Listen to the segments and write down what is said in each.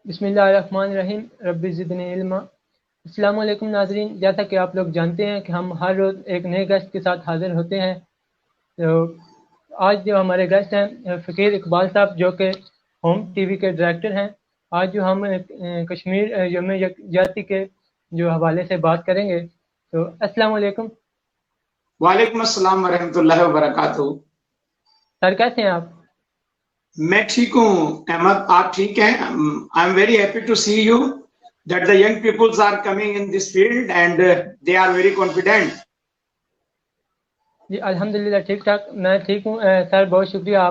बिस्मिल्लाहिर्रहमानिर्रहीम रब्बि ज़िदनी इल्मा। अस्सलामु अलैकुम नाज़रीन, जैसा कि आप लोग जानते हैं कि हम हर रोज़ एक नए गेस्ट के साथ हाज़िर होते हैं। तो आज जो हमारे गेस्ट हैं फ़कीर इकबाल साहब, जो कि होम टीवी के डायरेक्टर हैं। आज जो हम कश्मीर यौम यकजहती के जो हवाले से बात करेंगे। तो अस्सलामु अलैकुम वालेकुम अस्सलाम वरहमतुल्लाहि वबरकातुहू। सर, कैसे हैं आप? मैं ठीक हूँ अहमद, आप ठीक हैं? I am very happy to see you that the young peoples are coming in this field and they are very confident. जी अल्हम्दुलिल्लाह ठीक ठाक, मैं ठीक हूँ। सर बहुत शुक्रिया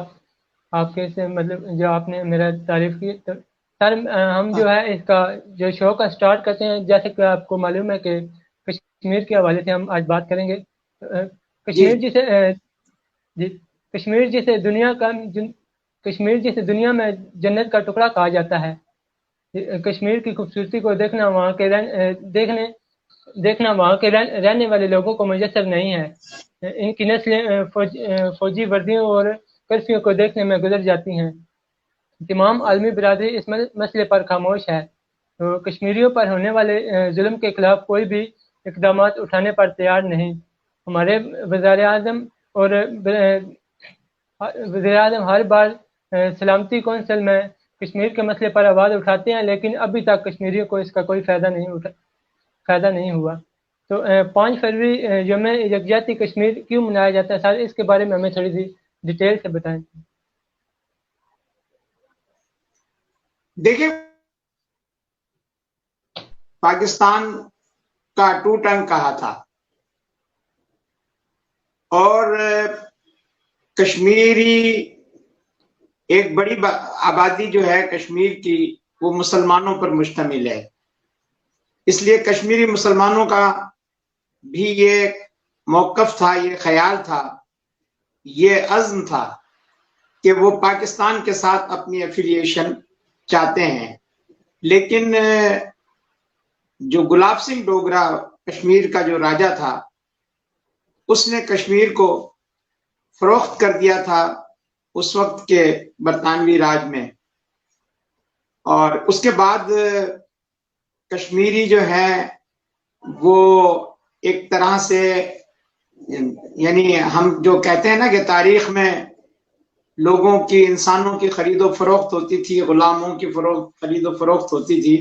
आपके से मतलब जो आपने मेरा तारीफ़ की। तो सर हम जो है इसका जो शो का स्टार्ट करते हैं, जैसे कि आपको मालूम है कि कश्मीर के हवाले से हम आज बात करेंगे। जी कश्मीर जिसे जी कश्मीर जिसे दुनिया का कश्मीर जिसे दुनिया में जन्नत का टुकड़ा कहा जाता है। कश्मीर की खूबसूरती को देखना वहाँ के रहने वाले लोगों को मुयस्सर नहीं है। इनकी नस्लें फौजी वर्दियों और कर्फ्यू को देखने में गुजर जाती हैं। तमाम आलमी बिरादरी इस मसले पर खामोश है। तो कश्मीरियों पर होने वाले जुल्म के खिलाफ कोई भी इकदाम उठाने पर तैयार नहीं। हमारे वज़ीर आज़म और वज़ीर-ए-आज़म हर बार सलामती कौंसिल में कश्मीर के मसले पर आवाज़ उठाते हैं, लेकिन अभी तक कश्मीरियों को इसका कोई फ़ायदा नहीं हुआ। तो 5 फरवरी यौम यकजहती कश्मीर क्यों मनाया जाता है सर, इसके बारे में हमें थोड़ी सी डिटेल से बताएं। देखिए, पाकिस्तान का टूट अंक कहा था और कश्मीरी एक बड़ी आबादी जो है कश्मीर की, वो मुसलमानों पर मुश्तमिल है। इसलिए कश्मीरी मुसलमानों का भी ये मौक़िफ़ था, ये ख्याल था, ये अज़्म था कि वो पाकिस्तान के साथ अपनी एफिलिएशन चाहते हैं। लेकिन जो गुलाब सिंह डोगरा कश्मीर का जो राजा था, उसने कश्मीर को फरोख्त कर दिया था उस वक्त के बरतानवी राज में। और उसके बाद कश्मीरी जो है वो एक तरह से, यानी हम जो कहते हैं ना कि तारीख में लोगों की, इंसानों की खरीदो फरोख्त होती थी, गुलामों की खरीदो फरोख्त होती थी।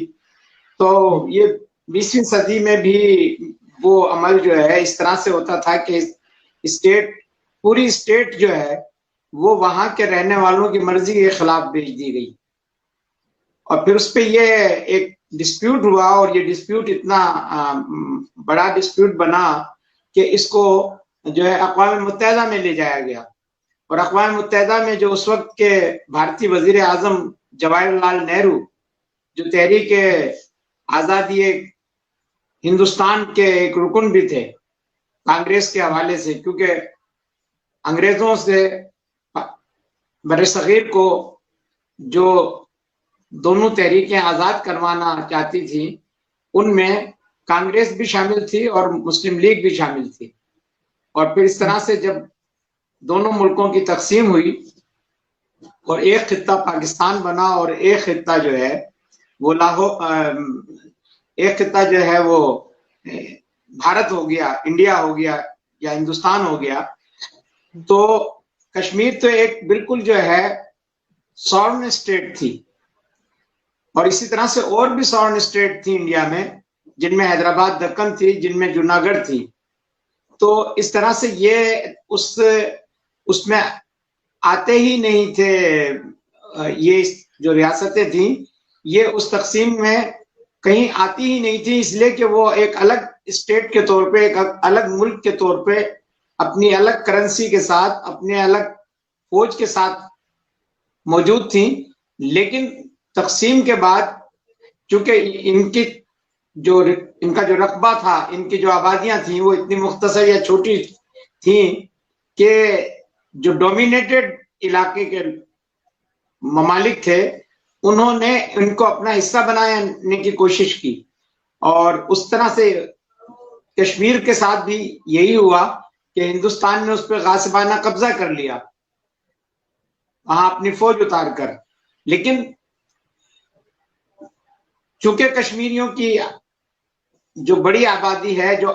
तो ये 20वीं सदी में भी वो अमल जो है इस तरह से होता था कि पूरी स्टेट जो है वो वहां के रहने वालों की मर्जी के खिलाफ भेज दी गई। और फिर उस पर ये एक डिस्प्यूट हुआ और ये डिस्प्यूट इतना बड़ा डिस्प्यूट बना कि इसको जो है अक़वाम मुत्तहिदा में ले जाया गया। और अक़वाम मुत्तहिदा में जो उस वक्त के भारतीय वजीर आजम जवाहरलाल नेहरू, जो तहरीक आज़ादी हिंदुस्तान के एक रुकन भी थे कांग्रेस के हवाले से, क्योंकि अंग्रेजों से बरसगीर को जो दोनों तहरीकें आज़ाद करवाना चाहती थी, उनमें कांग्रेस भी शामिल थी और मुस्लिम लीग भी शामिल थी। और फिर इस तरह से जब दोनों मुल्कों की तकसीम हुई और एक खित्ता पाकिस्तान बना और एक खित्ता जो है वो एक खित्ता जो है वो भारत हो गया, इंडिया हो गया या हिंदुस्तान हो गया। तो कश्मीर तो एक बिल्कुल जो है सॉवरेन स्टेट थी। और इसी तरह से और भी सॉवरेन स्टेट थी इंडिया में, जिनमें हैदराबाद दक्कन थी, जिनमें जूनागढ़ थी। तो इस तरह से ये उसमें आते ही नहीं थे। ये जो रियासतें थी ये उस तकसीम में कहीं आती ही नहीं थी, इसलिए कि वो एक अलग स्टेट के तौर पे, एक अलग मुल्क के तौर पे, अपनी अलग करेंसी के साथ, अपने अलग फौज के साथ मौजूद थी। लेकिन तकसीम के बाद चूंकि इनका जो रकबा था, इनकी जो आबादियां थी वो इतनी मुख्तसर या छोटी थी कि जो डोमिनेटेड इलाके के ममालिक थे उन्होंने इनको अपना हिस्सा बनाने की कोशिश की। और उस तरह से कश्मीर के साथ भी यही हुआ कि हिंदुस्तान ने उस पर गासिबाना कब्जा कर लिया, वहां अपनी फौज उतार कर। लेकिन चूंकि कश्मीरियों की जो बड़ी आबादी है, जो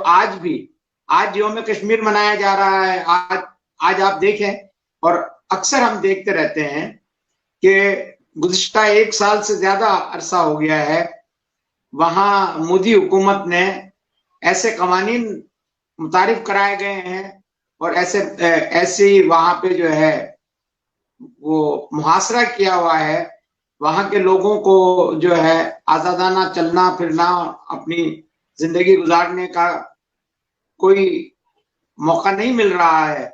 आज यौम कश्मीर मनाया जा रहा है, आज आप देखें, और अक्सर हम देखते रहते हैं कि गुज़िश्ता 1 साल से ज्यादा अरसा हो गया है, वहां मोदी हुकूमत ने ऐसे कवानीन मुतारिफ कराए गए हैं और ऐसे वहां पे जो है वो मुहासरा किया हुआ है, वहां के लोगों को जो है आजादाना चलना फिरना, अपनी जिंदगी गुजारने का कोई मौका नहीं मिल रहा है,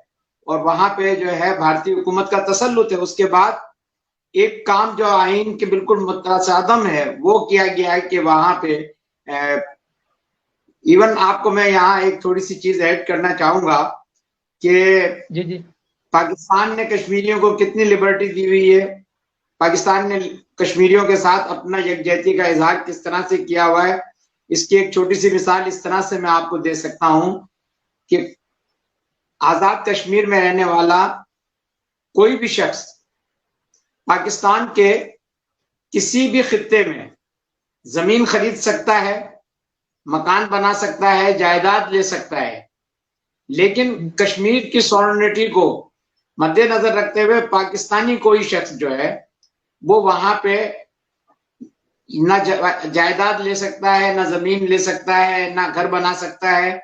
और वहां पे जो है भारतीय हुकूमत का तसल्लुत है। उसके बाद एक काम जो आइन के बिल्कुल मुतसादम है वो किया गया है कि वहां पे इवन आपको मैं यहाँ एक थोड़ी सी चीज ऐड करना चाहूंगा कि जी जी पाकिस्तान ने कश्मीरियों को कितनी लिबर्टी दी हुई है, पाकिस्तान ने कश्मीरियों के साथ अपना यकजहती का इजहार किस तरह से किया हुआ है। इसकी एक छोटी सी मिसाल इस तरह से मैं आपको दे सकता हूं कि आजाद कश्मीर में रहने वाला कोई भी शख्स पाकिस्तान के किसी भी खित्ते में जमीन खरीद सकता है, मकान बना सकता है, जायदाद ले सकता है, लेकिन कश्मीर की सॉवरेनिटी को मद्देनजर रखते हुए पाकिस्तानी कोई शख्स जो है वो वहां पे ना जायदाद ले सकता है, ना जमीन ले सकता है, ना घर बना सकता है।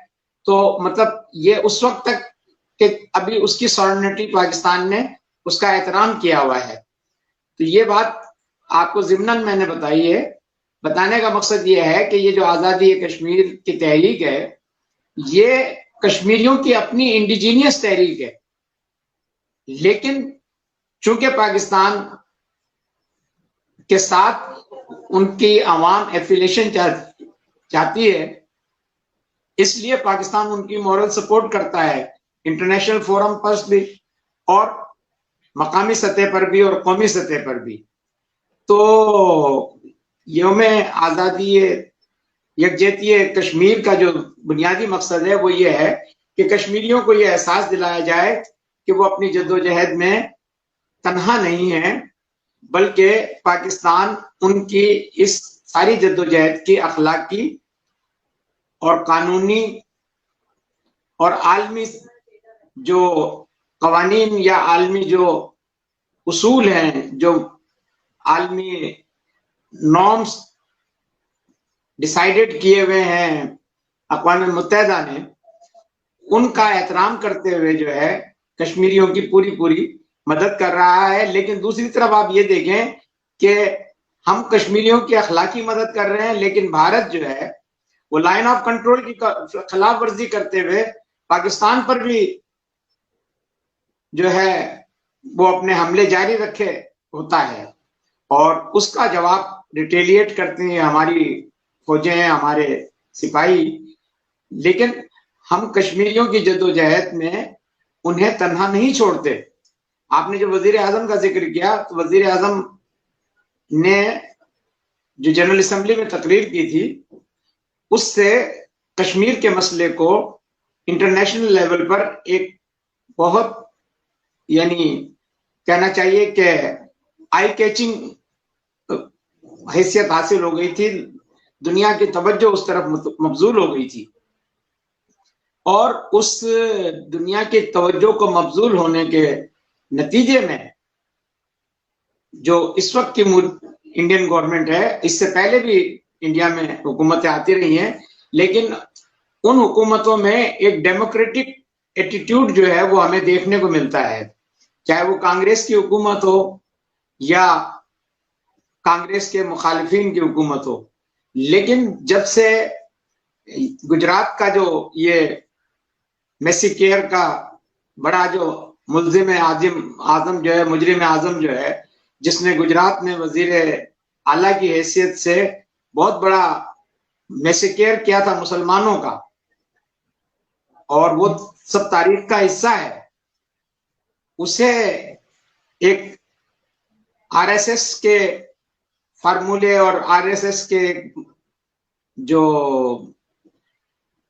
तो मतलब ये उस वक्त तक कि अभी उसकी सॉवरेनिटी पाकिस्तान ने उसका एहतराम किया हुआ है। तो ये बात आपको ज़िम्नन मैंने बताई है। बताने का मकसद ये है कि ये जो आज़ादी कश्मीर की तहरीक है, ये कश्मीरियों की अपनी इंडिजीनियस तहरीक है, लेकिन चूंकि पाकिस्तान के साथ उनकी आवाम एफिलेशन चाहती है, इसलिए पाकिस्तान उनकी मॉरल सपोर्ट करता है इंटरनेशनल फोरम पर भी और मकामी सतह पर भी और कौमी सतह पर भी। तो यौम आज़ादी यकजहती कश्मीर का जो बुनियादी मकसद है वो ये है कि कश्मीरियों को ये एहसास दिलाया जाए कि वो अपनी जद्दोजहद में तन्हा नहीं है, बल्कि पाकिस्तान उनकी इस सारी जद्दोजहद की अखलाकी और कानूनी और आलमी जो कवानीन या आलमी जो उसूल हैं, जो आलमी नॉर्म्स डिसाइडेड किए हुए हैं अक़वाम मुत्तहिदा ने, उनका एहतराम करते हुए जो है कश्मीरियों की पूरी मदद कर रहा है। लेकिन दूसरी तरफ आप ये देखें कि हम कश्मीरियों की अखलाकी मदद कर रहे हैं, लेकिन भारत जो है वो लाइन ऑफ कंट्रोल की खिलाफ वर्जी करते हुए पाकिस्तान पर भी जो है वो अपने हमले जारी रखे होता है, और उसका जवाब रिटेलिएट करती हैं हमारी फौजें, हमारे सिपाही। लेकिन हम कश्मीरियों की जद्दोजहद में उन्हें तन्हा नहीं छोड़ते। आपने जो वजीर आजम का जिक्र किया, तो वजीर आजम ने जो जनरल असेंबली में तकरीर की थी, उससे कश्मीर के मसले को इंटरनेशनल लेवल पर एक बहुत, यानी कहना चाहिए कि आई कैचिंग हैसियत हासिल हो गई थी। दुनिया की तवज्जो उस तरफ मबजूल हो गई थी, और उस दुनिया की तवज्जो को मबजूल होने के नतीजे में जो इस वक्त की इंडियन गवर्नमेंट है, इससे पहले भी इंडिया में हुकूमतें आती रही हैं, लेकिन उन हुकूमतों में एक डेमोक्रेटिक एटीट्यूड जो है वो हमें देखने को मिलता है, चाहे वो कांग्रेस की हुकूमत हो या कांग्रेस के मुखालिफिन की हुकूमत हो। लेकिन जब से गुजरात का जो ये मेसी केयर का बड़ा जो मुल्जिम आजम जो है, मुजरिम आजम जो है, जिसने गुजरात में वजीर आला की हैसियत से बहुत बड़ा मेसी केयर किया था मुसलमानों का, और वो सब तारीख का हिस्सा है, उसे एक आरएसएस के फार्मूले और आरएसएस के जो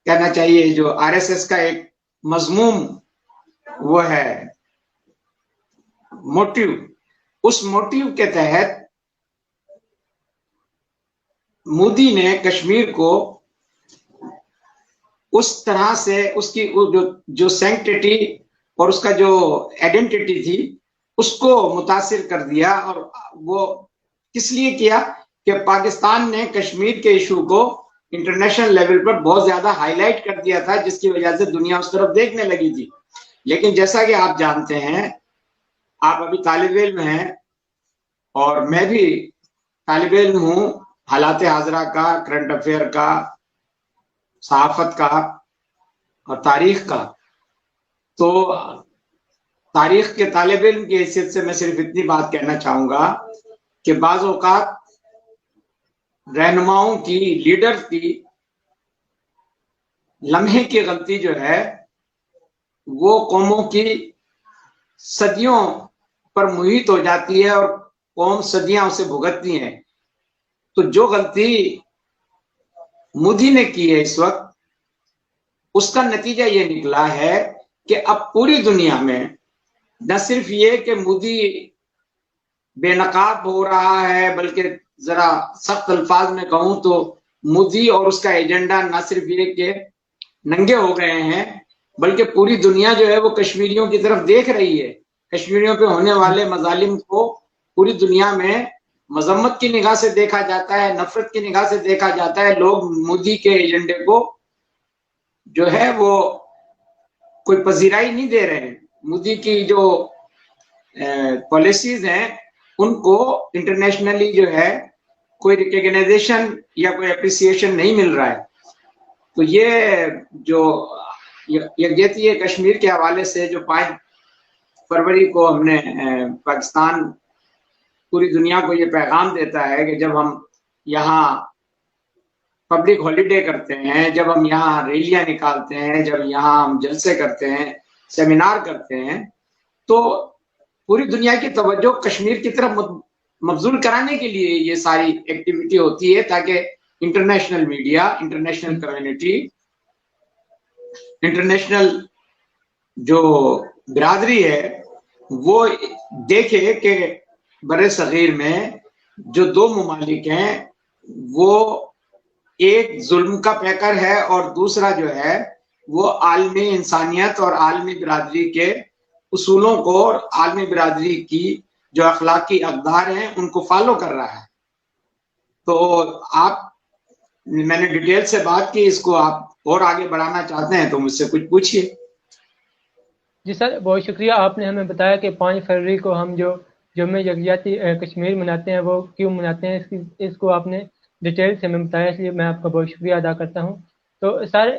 कहना चाहिए, जो आरएसएस का एक मजमूम वो है मोटिव, उस मोटिव के तहत मोदी ने कश्मीर को उस तरह से उसकी जो सैंक्टिटी और उसका जो आइडेंटिटी थी उसको मुतासिर कर दिया। और वो किस लिए किया कि पाकिस्तान ने कश्मीर के इशू को इंटरनेशनल लेवल पर बहुत ज्यादा हाईलाइट कर दिया था, जिसकी वजह से दुनिया उस तरफ देखने लगी थी। लेकिन जैसा कि आप जानते हैं, आप अभी तालिब इल्म हैं और मैं भी तालिब इल्म हूं, हालात हाजरा का, करंट अफेयर का, सहाफत का और तारीख का। तो तारीख के तालिब इल्म की हैसियत से मैं सिर्फ इतनी बात कहना चाहूंगा कि बाज़ औक़ात रहनुमाओं की, लीडर की लम्हे की गलती जो है वो कौमों की सदियों पर मुहित हो जाती है और कौम सदियां उसे भुगतती हैं। तो जो गलती मोदी ने की है इस वक्त, उसका नतीजा ये निकला है कि अब पूरी दुनिया में न सिर्फ ये कि मोदी बेनकाब हो रहा है, बल्कि जरा सख्त अल्फाज में कहूं तो मोदी और उसका एजेंडा न सिर्फ ये कि नंगे हो गए हैं, बल्कि पूरी दुनिया जो है वो कश्मीरियों की तरफ देख रही है। कश्मीरियों पे होने वाले मजालिम को पूरी दुनिया में मजम्मत की निगाह से देखा जाता है, नफरत की निगाह से देखा जाता है। लोग मोदी के एजेंडे को जो है वो कोई पजीराई नहीं दे रहे हैं। मोदी की जो पॉलिसीज हैं उनको इंटरनेशनली जो है कोई रिकग्नाइजेशन या कोई अप्रिसिएशन नहीं मिल रहा है। तो ये जो यकजहती कश्मीर के हवाले से जो 5 फरवरी को हमने पाकिस्तान पूरी दुनिया को ये पैगाम देता है कि जब हम यहाँ पब्लिक हॉलीडे करते हैं, जब हम यहाँ रैलियां निकालते हैं, जब यहाँ हम जलसे करते हैं, सेमिनार करते हैं, तो पूरी दुनिया की तवज्जो कश्मीर की तरफ मबजूल कराने के लिए ये सारी एक्टिविटी होती है, ताकि international media, international community, international जो बिरादरी है वो देखे कि बड़े सगीर में जो 2 ममालिक हैं वो एक जुल्म का पैकर है और दूसरा जो है वो आलमी इंसानियत और आलमी बिरादरी के उसूलों को और आलमी बिरादरी की जो अखलाकी अक़दार हैं उनको फॉलो कर रहा है। तो आप, मैंने डिटेल से बात की, इसको आप और आगे बढ़ाना चाहते हैं तो मुझसे कुछ पूछिए। जी सर, बहुत शुक्रिया। आपने हमें बताया कि 5 फरवरी को हम जो में यकजहती कश्मीर मनाते हैं वो क्यों मनाते हैं, इसको आपने डिटेल से हमें बताया, इसलिए मैं आपका बहुत शुक्रिया अदा करता हूँ। तो सर,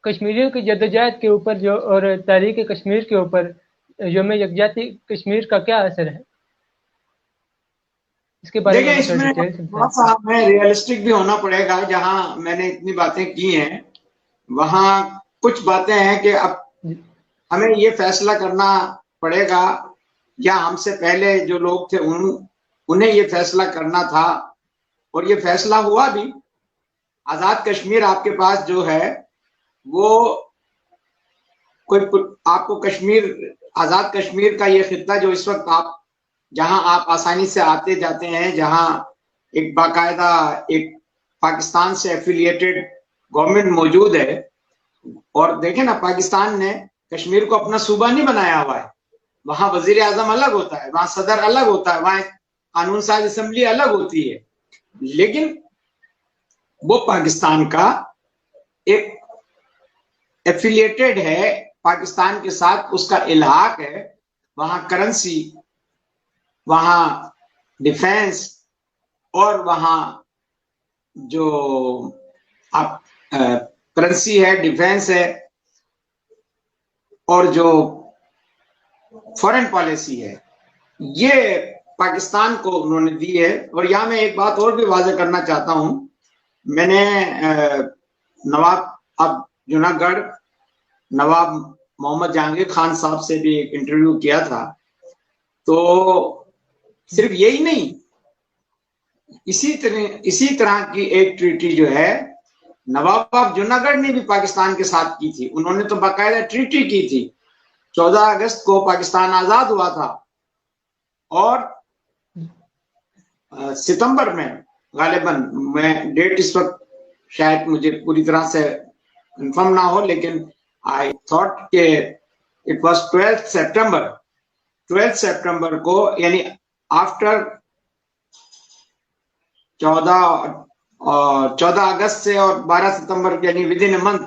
कश्मीरियों की जद्दोजहद के ऊपर जो और तहरीक कश्मीर के ऊपर यौम यकजहती कश्मीर का क्या असर है, इसके बारे में इसमें थोड़ा सा हमें रियलिस्टिक भी होना पड़ेगा। जहां मैंने इतनी बातें की हैं वहां कुछ बातें हैं कि अब हमें ये फैसला करना पड़ेगा, या हमसे पहले जो लोग थे उन्हें ये फैसला करना था और ये फैसला हुआ भी। आजाद कश्मीर आपके पास जो है वो कोई, आपको कश्मीर, आजाद कश्मीर का ये खित्ता जो इस वक्त आप जहां आप आसानी से आते जाते हैं, जहां एक बाकायदा एक पाकिस्तान से एफिलिएटेड गवर्नमेंट मौजूद है। और देखें ना, पाकिस्तान ने कश्मीर को अपना सूबा नहीं बनाया हुआ है। वहां वजीर आजम अलग होता है, वहां सदर अलग होता है, वहां कानून साज असेंबली अलग होती है, लेकिन वो पाकिस्तान का एक एफिलिएटेड है, पाकिस्तान के साथ उसका इल्हाक है। वहां करेंसी, वहां डिफेंस और वहां जो आप करेंसी है, डिफेंस है और जो फॉरेन पॉलिसी है, ये पाकिस्तान को उन्होंने दी है। और यहां मैं एक बात और भी वाज़ेह करना चाहता हूं। मैंने नवाब अब जूनागढ़ नवाब मोहम्मद जहांगीर खान साहब से भी एक इंटरव्यू किया था। तो सिर्फ यही नहीं, इसी तरह की एक ट्रीटी जो है नवाब जूनागढ़ ने भी पाकिस्तान के साथ की थी। उन्होंने तो बाकायदा ट्रीटी की थी। 14 अगस्त को पाकिस्तान आजाद हुआ था और सितंबर में गालिबन, मैं डेट इस वक्त शायद मुझे पूरी तरह से कंफर्म ना हो, लेकिन आई थॉट के इट वाज 12 सितंबर को, यानी आफ्टर 14 अगस्त से और 12 सितंबर, यानी विद इन ए मंथ,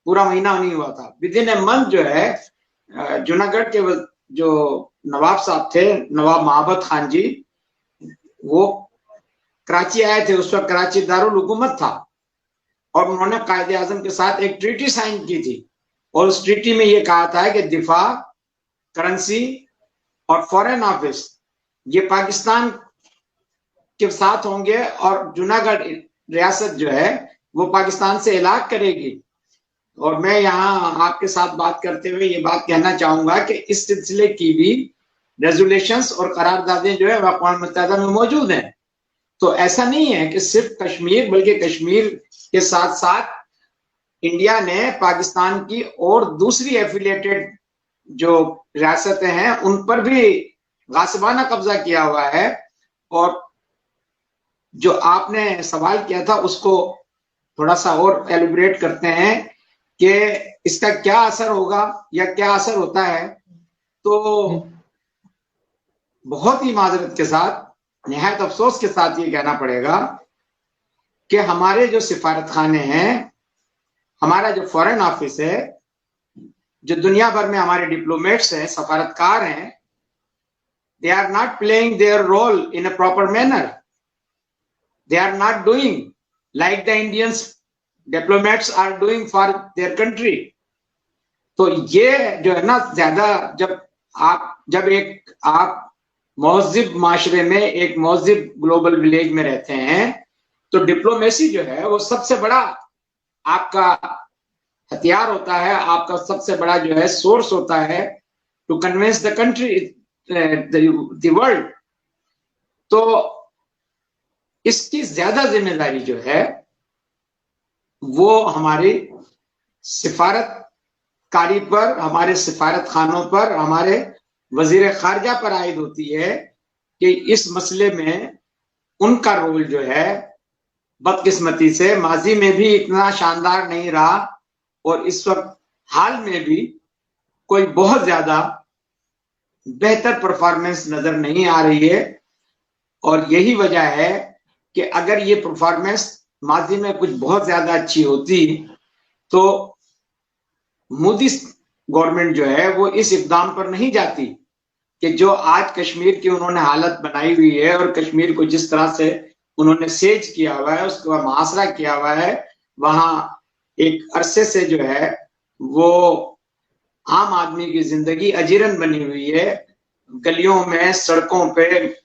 पूरा महीना नहीं हुआ था, विद इन ए मंथ जो है जूनागढ़ के जो नवाब साहब थे, नवाब महाबत खान जी, वो कराची आए थे। उस वक्त कराची दारुल हुकूमत था और उन्होंने कायदे आजम के साथ एक ट्रीटी साइन की थी और उस ट्रीटी में ये कहा था कि दिफा, करेंसी और फॉरेन ऑफिस ये पाकिस्तान के साथ होंगे और जूनागढ़ रियासत जो है वो पाकिस्तान से इलाक करेगी। और मैं यहाँ आपके साथ बात करते हुए ये बात कहना चाहूंगा कि इस सिलसिले की भी रेजोल्यूशंस और करारदादें जो है अक़वाम मुत्तहिदा में मौजूद हैं। तो ऐसा नहीं है कि सिर्फ कश्मीर, बल्कि कश्मीर के साथ साथ इंडिया ने पाकिस्तान की और दूसरी एफिलिएटेड जो रियासतें हैं उन पर भी गासिबाना कब्जा किया हुआ है। और जो आपने सवाल किया था उसको थोड़ा सा और एलिब्रेट करते हैं कि इसका क्या असर होगा या क्या असर होता है। तो बहुत ही माजरत के साथ, निहायत अफसोस के साथ ये कहना पड़ेगा कि हमारे जो सिफारत खाने हैं, हमारा जो फॉरेन ऑफिस है, जो दुनिया भर में हमारे डिप्लोमेट्स हैं, सफारतकार हैं, they are not playing their role in a proper manner. They are not doing like the Indians diplomats are doing for their country. तो ये जो है ना, ज्यादा जब आप महज़िब माशरे में, एक महज़िब ग्लोबल विलेज में रहते हैं, तो डिप्लोमेसी जो है वो सबसे बड़ा आपका हथियार होता है, आपका सबसे बड़ा जो है सोर्स होता है to convince the country, the world. तो इसकी ज्यादा जिम्मेदारी जो है वो हमारी सिफारतकारी पर, हमारे सिफारत खानों पर, हमारे वजीर खारजा पर आयद होती है कि इस मसले में उनका रोल जो है बदकिस्मती से माजी में भी इतना शानदार नहीं रहा और इस वक्त हाल में भी कोई बहुत ज्यादा बेहतर परफॉर्मेंस नजर नहीं आ रही है। और यही वजह है कि अगर ये परफॉर्मेंस माजी में कुछ बहुत ज्यादा अच्छी होती तो मोदी गवर्नमेंट जो है वो इस इकदाम पर नहीं जाती कि जो आज कश्मीर की उन्होंने हालत बनाई हुई है और कश्मीर को जिस तरह से उन्होंने सेज किया हुआ है, उसका मुहासरा किया हुआ है। वहां एक अरसे से जो है वो आम आदमी की जिंदगी अजीरन बनी हुई है। गलियों में, सड़कों पे,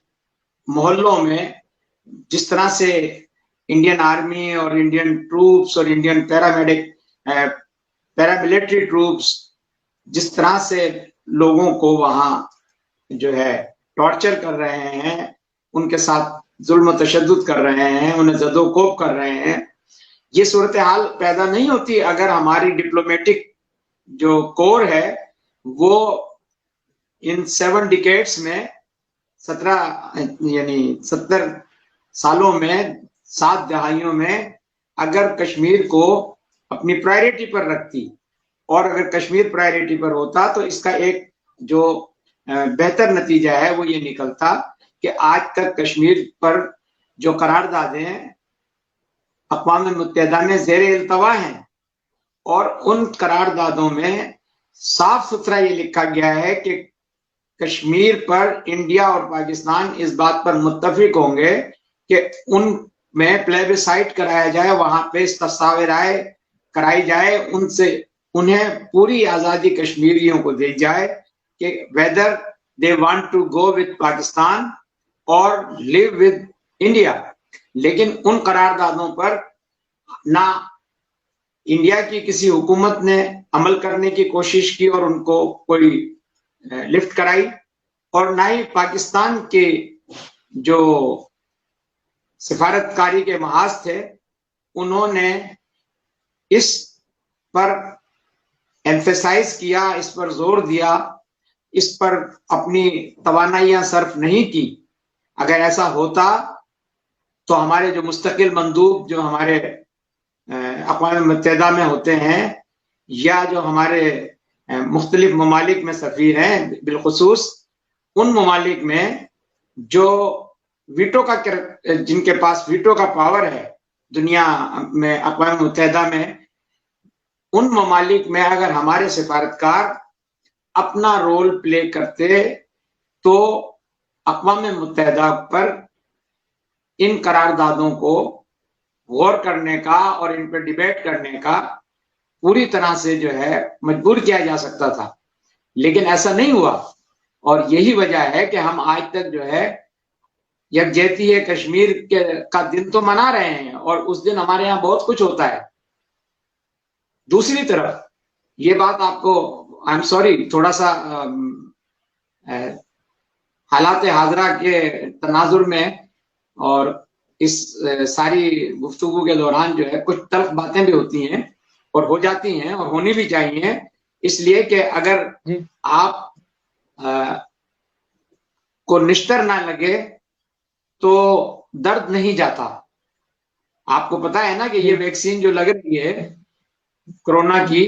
मोहल्लों में जिस तरह से इंडियन आर्मी और इंडियन ट्रूप्स और इंडियन पैरामिलिट्री ट्रूप्स जिस तरह से लोगों को वहां जो है टॉर्चर कर रहे हैं, उनके साथ जुल्म तशद्दुद कर रहे हैं, उन्हें जदोकोब कर रहे हैं, ये सूरत हाल पैदा नहीं होती अगर हमारी डिप्लोमेटिक जो कोर है वो इन 7 डिकेड्स में 70 सालों में, 7 दहाइयों में अगर कश्मीर को अपनी प्रायोरिटी पर रखती और अगर कश्मीर प्रायोरिटी पर होता तो इसका एक जो बेहतर नतीजा है वो ये निकलता कि आज तक कश्मीर पर जो करारदादें अक़वाम मुत्तहिदा में ज़ेरे इल्तवा हैं और उन करारदादों में साफ सुथरा ये लिखा गया है कि कश्मीर पर इंडिया और पाकिस्तान इस बात पर मुत्तफिक होंगे कि उनमें प्लेबिसाइट कराया जाए, वहां पे इस्तावे राय कराई जाए, उनसे उन्हें पूरी आजादी कश्मीरियों को दी जाए कि whether they want to go with Pakistan और लिव विद इंडिया। लेकिन उन करारदादों पर ना इंडिया की किसी हुकूमत ने अमल करने की कोशिश की और उनको कोई लिफ्ट कराई, और ना ही पाकिस्तान के जो सिफारतकारी के महाज थे उन्होंने इस पर एम्फेसाइज किया, इस पर जोर दिया, इस पर अपनी तवानाइयां सर्फ नहीं की। अगर ऐसा होता तो हमारे जो मुस्तकिल मंदूब जो हमारे अक़वाम मुत्तहिदा में होते हैं, या जो हमारे मुख्तलिफ ममालिक में सफ़ीर हैं, बिलखुसूस उन ममालिक में जो वीटो का, जिनके पास वीटो का पावर है दुनिया में, अक़वाम मुत्तहिदा में, उन ममालिक में अगर हमारे सिफारतकार अपना रोल प्ले करते तो अक़वाम मुत्तहिदा पर इन करारदादों को गौर करने का और इन पर डिबेट करने का पूरी तरह से जो है मजबूर किया जा सकता था, लेकिन ऐसा नहीं हुआ। और यही वजह है कि हम आज तक जो है यकजहती है कश्मीर का दिन तो मना रहे हैं, और उस दिन हमारे यहाँ बहुत कुछ होता है। दूसरी तरफ ये बात आपको, आई एम सॉरी, थोड़ा सा हालात हाजरा के तनाजुर में और इस सारी गुफ्तगू के दौरान जो है कुछ तल्ख बातें भी होती हैं और हो जाती हैं और होनी भी चाहिए, इसलिए कि अगर आप को निश्तर ना लगे तो दर्द नहीं जाता। आपको पता है ना कि ये वैक्सीन जो लग रही है कोरोना की,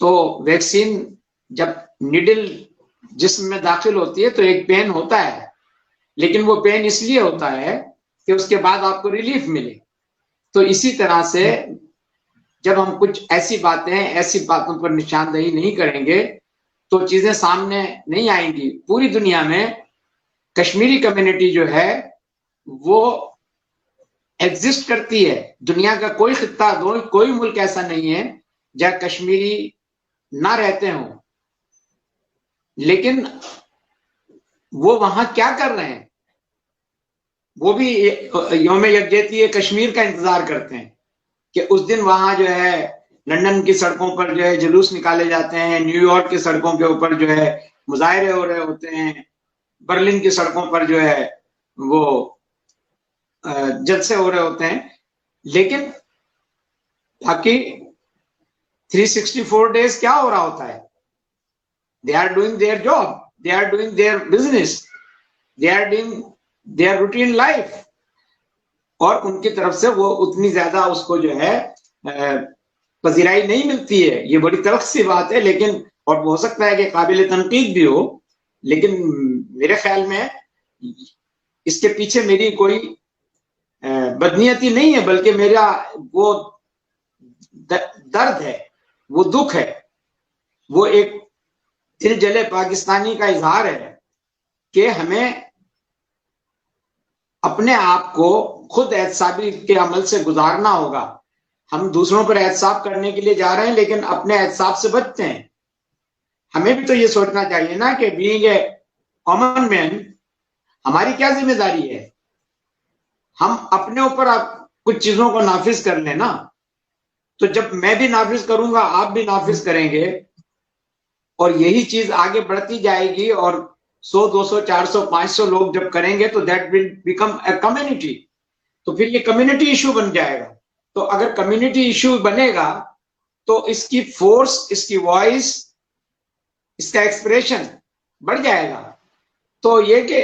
तो वैक्सीन जब निडल जिस्म में दाखिल होती है तो एक पेन होता है, लेकिन वो पेन इसलिए होता है कि उसके बाद आपको रिलीफ मिले। तो इसी तरह से जब हम कुछ ऐसी बातों पर निशानदही नहीं करेंगे तो चीजें सामने नहीं आएंगी। पूरी दुनिया में कश्मीरी कम्युनिटी जो है वो एग्जिस्ट करती है। दुनिया का कोई खित्ता, कोई मुल्क ऐसा नहीं है जहां कश्मीरी ना रहते हों, लेकिन वो वहां क्या कर रहे हैं? वो भी यौम यकजहती कश्मीर का इंतजार करते हैं कि उस दिन वहां जो है लंदन की सड़कों पर जो है जुलूस निकाले जाते हैं, न्यूयॉर्क की सड़कों के ऊपर जो है मुजाहरे हो रहे होते हैं, बर्लिन की सड़कों पर जो है वो जलसे हो रहे होते हैं, लेकिन बाकी 364 डेज क्या हो रहा होता है? They are doing their job, they are doing their business, they are doing their routine life, और उनकी तरफ से वो उतनी ज्यादा उसको जो है पजीराई नहीं मिलती है। ये बड़ी तल्ख सी बात है, लेकिन और हो सकता है कि काबिल तनकीद भी हो, लेकिन मेरे ख्याल में इसके पीछे मेरी कोई बदनीयती नहीं है, बल्कि मेरा वो दर्द है, वो दुख है, वो एक दिल जले पाकिस्तानी का इजहार है कि हमें अपने आप को खुद एहतसाबी के अमल से गुजारना होगा। हम दूसरों पर एहतसाब करने के लिए जा रहे हैं, लेकिन अपने एहतसाब से बचते हैं। हमें भी तो ये सोचना चाहिए ना कि बीइंग ए कॉमन मैन हमारी क्या जिम्मेदारी है। हम अपने ऊपर कुछ चीजों को नाफिज कर लें ना, तो जब मैं भी नाफिज करूंगा आप भी नाफिज करेंगे, और यही चीज आगे बढ़ती जाएगी, और 100, 200, 400, 500 लोग जब करेंगे तो that will become a community. तो फिर ये कम्युनिटी इशू बन जाएगा। तो अगर कम्युनिटी इशू बनेगा तो इसकी फोर्स, इसकी वॉइस, इसका एक्सप्रेशन बढ़ जाएगा। तो ये कि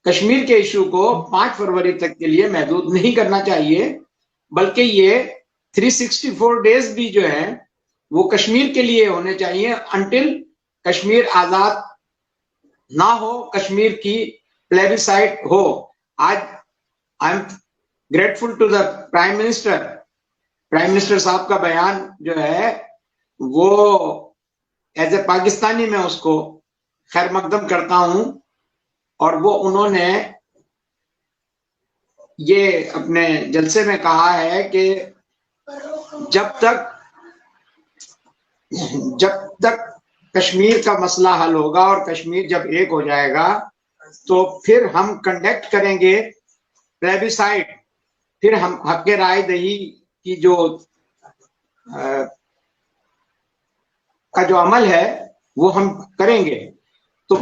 कश्मीर के इशू को 5 फरवरी तक के लिए महदूद नहीं करना चाहिए, बल्कि ये 364 डेज भी जो है वो कश्मीर के लिए होने चाहिए, अंटिल कश्मीर आजाद ना हो, कश्मीर की प्लेबिसाइट हो। आज I am grateful to the prime minister साहब का बयान जो है वो एज ए पाकिस्तानी मैं उसको खैर मकदम करता हूं, और वो उन्होंने ये अपने जलसे में कहा है कि जब तक कश्मीर का मसला हल होगा और कश्मीर जब एक हो जाएगा तो फिर हम कंडक्ट करेंगे प्लेबिसाइट, फिर हम हक राय दही की जो का जो अमल है वो हम करेंगे। तो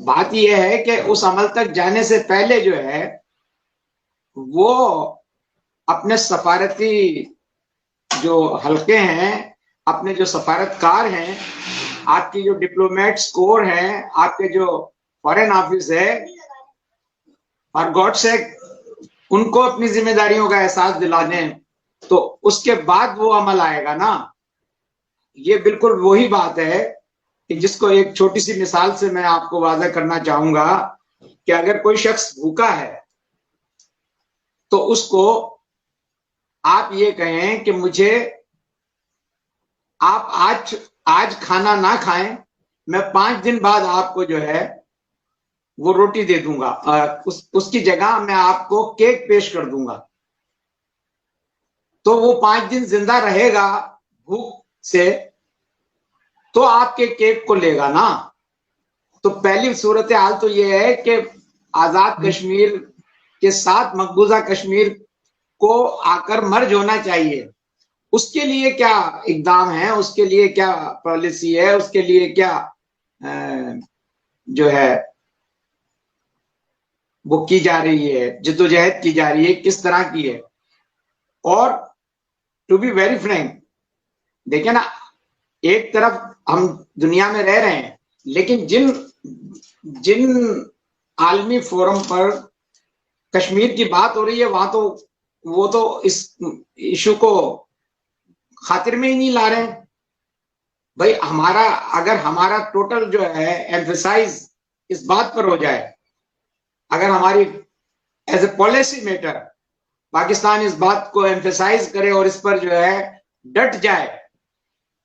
बात यह है कि उस अमल तक जाने से पहले जो है वो अपने सफारती जो हलके हैं, अपने जो सफारतकार हैं, आपकी जो डिप्लोमेट्स कोर हैं, आपके जो फॉरेन ऑफिस है, फॉर गॉड सेक उनको अपनी जिम्मेदारियों का एहसास दिला दें, तो उसके बाद वो अमल आएगा ना। ये बिल्कुल वही बात है कि जिसको एक छोटी सी मिसाल से मैं आपको वाज़ह करना चाहूंगा कि अगर कोई शख्स भूखा है तो उसको आप ये कहें कि मुझे, आप आज आज खाना ना खाएं, मैं 5 दिन बाद आपको जो है वो रोटी दे दूंगा, उसकी जगह मैं आपको केक पेश कर दूंगा, तो वो 5 दिन जिंदा रहेगा भूख से, तो आपके केक को लेगा ना। तो पहली सूरत हाल तो ये है कि आजाद कश्मीर के साथ मकबूजा कश्मीर को आकर मर्ज होना चाहिए। उसके लिए क्या इकदाम है, उसके लिए क्या पॉलिसी है, उसके लिए क्या जो है वो की जा रही है, जिद्दोजहद की जा रही है, किस तरह की है। और टू बी वेरी फ्रैंक, देखिए ना, एक तरफ हम दुनिया में रह रहे हैं, लेकिन जिन जिन आलमी फोरम पर कश्मीर की बात हो रही है, वहां तो वो तो इस इशू को खातिर में ही नहीं ला रहे हैं। भाई हमारा, अगर हमारा टोटल जो है एम्फेसाइज इस बात पर हो जाए, अगर हमारी as a policy matter Pakistan इस बात को एम्फेसाइज करे और इस पर जो है डट जाए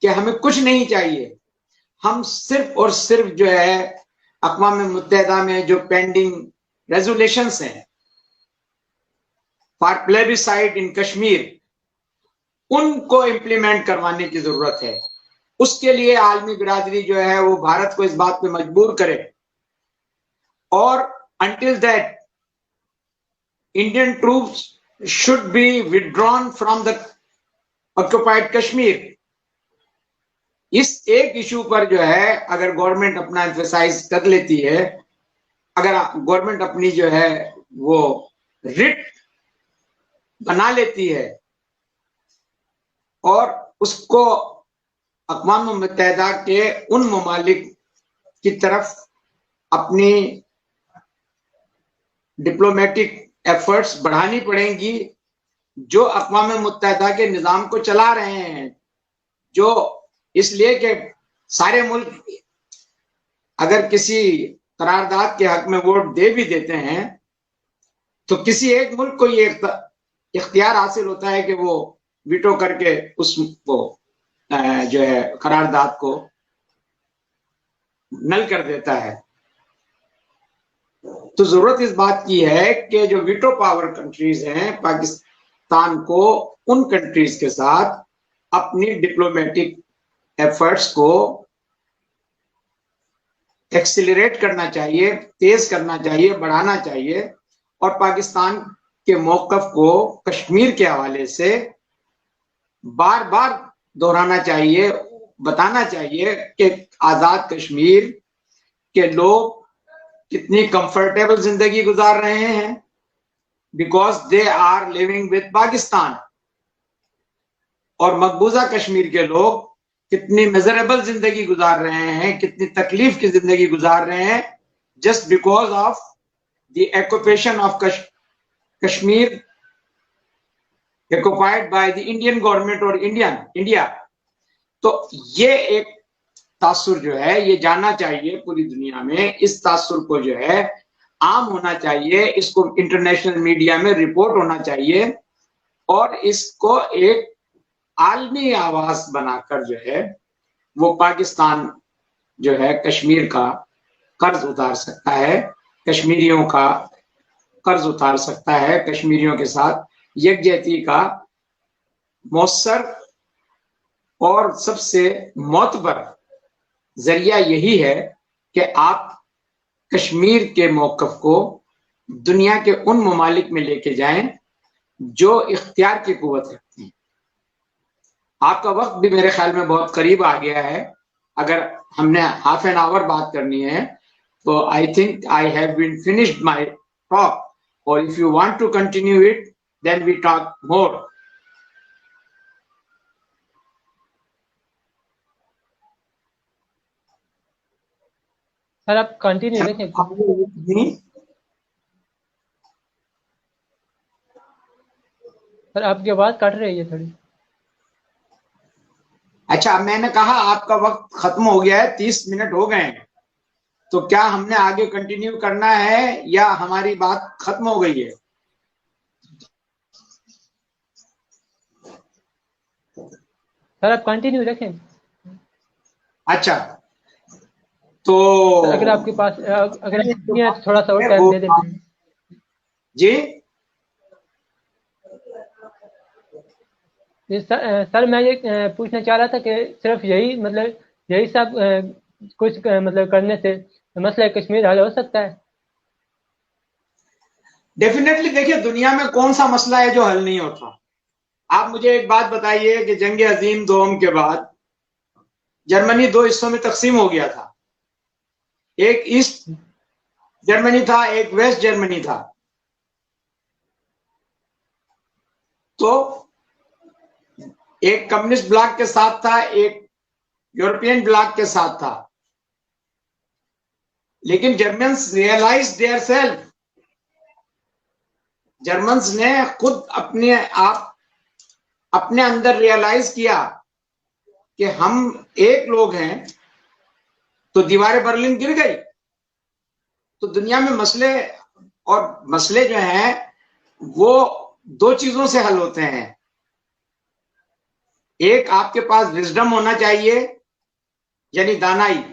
कि हमें कुछ नहीं चाहिए, हम सिर्फ और सिर्फ जो है अक़वाम मुत्तहिदा में जो पेंडिंग रेजोल्यूशंस हैं फॉर प्लेबिसाइड इन कश्मीर, उनको इम्प्लीमेंट करवाने की जरूरत है। उसके लिए आलमी बिरादरी जो है वो भारत को इस बात पे मजबूर करे, और until that Indian troops should be withdrawn from the occupied Kashmir. इस एक इशू पर जो है अगर गवर्नमेंट अपना एम्फेसाइज कर लेती है, अगर गवर्नमेंट अपनी जो है वो रिट बना लेती है और उसको अक़वाम मुत्तहिदा के उन ममालिक की तरफ अपनी डिप्लोमेटिक एफर्ट्स बढ़ानी पड़ेंगी जो अक़वाम मुत्तहिदा के निज़ाम को चला रहे हैं, जो इसलिए कि सारे मुल्क अगर किसी करारदाद के हक में वोट दे भी देते हैं तो किसी एक मुल्क को ये इख्तियार हासिल होता है कि वो वीटो करके उसको जो है करारदाद को नल कर देता है। तो जरूरत इस बात की है कि जो वीटो पावर कंट्रीज हैं, पाकिस्तान को उन कंट्रीज के साथ अपनी डिप्लोमेटिक एफर्ट्स को एक्सिलरेट करना चाहिए, तेज करना चाहिए, बढ़ाना चाहिए, और पाकिस्तान के मौकफ को कश्मीर के हवाले से बार बार दोहराना चाहिए, बताना चाहिए कि आजाद कश्मीर के लोग कितनी कंफर्टेबल जिंदगी गुजार रहे हैं because they are living with Pakistan, और मकबूजा कश्मीर के लोग कितनी मेजरेबल जिंदगी गुजार रहे हैं, कितनी तकलीफ की जिंदगी गुजार रहे हैं just because of the occupation of Kashmir occupied by the Indian government और इंडिया। तो ये एक तासुर जो है ये जानना चाहिए पूरी दुनिया में, इस तासुर को जो है आम होना चाहिए, इसको इंटरनेशनल मीडिया में रिपोर्ट होना चाहिए, और इसको एक आलमी आवाज बनाकर जो है वो पाकिस्तान जो है कश्मीर का कर्ज उतार सकता है, कश्मीरियों का कर्ज उतार सकता है, कश्मीरियों के साथ यकजहती का मौसर और सबसे मोतबर जरिया यही है कि आप कश्मीर के मौकफ को दुनिया के उन ममालिक में लेके जाएं जो इख्तियार की कुव्वत रखते हैं। आपका वक्त भी मेरे ख्याल में बहुत करीब आ गया है, अगर हमने हाफ एन आवर बात करनी है तो I think I have been finished my talk, और if you want to continue it then we talk more. Sir आप कंटिन्यू रखें। सर आपकी आवाज़ कट रही है थोड़ी। अच्छा, मैंने कहा आपका वक्त खत्म हो गया है, 30 मिनट हो गए हैं, तो क्या हमने आगे कंटिन्यू करना है या हमारी बात खत्म हो गई है? सर आप कंटिन्यू रखें। अच्छा, तो सर अगर आपके पास अगर आप जो नहीं है तो थोड़ा सा और है टाइम वो दे दें। जी। सर मैं ये पूछना चाह रहा था कि सिर्फ यही मतलब यही सब कुछ मतलब करने से मसला कश्मीर हल हो सकता है? डेफिनेटली, देखिए दुनिया में कौन सा मसला है जो हल नहीं होता। आप मुझे एक बात बताइए कि जंग अजीम दोम के बाद जर्मनी दो हिस्सों में तकसीम हो गया था। एक ईस्ट जर्मनी था, एक वेस्ट जर्मनी था। तो एक कम्युनिस्ट ब्लॉक के साथ था, एक यूरोपियन ब्लॉक के साथ था। लेकिन Germans realise their self, Germans ने खुद अपने आप अपने अंदर रियलाइज किया कि हम एक लोग हैं, तो दीवारें बर्लिन गिर गई। तो दुनिया में मसले और मसले जो हैं वो दो चीजों से हल होते हैं। एक, आपके पास विजडम होना चाहिए, यानी दानाई,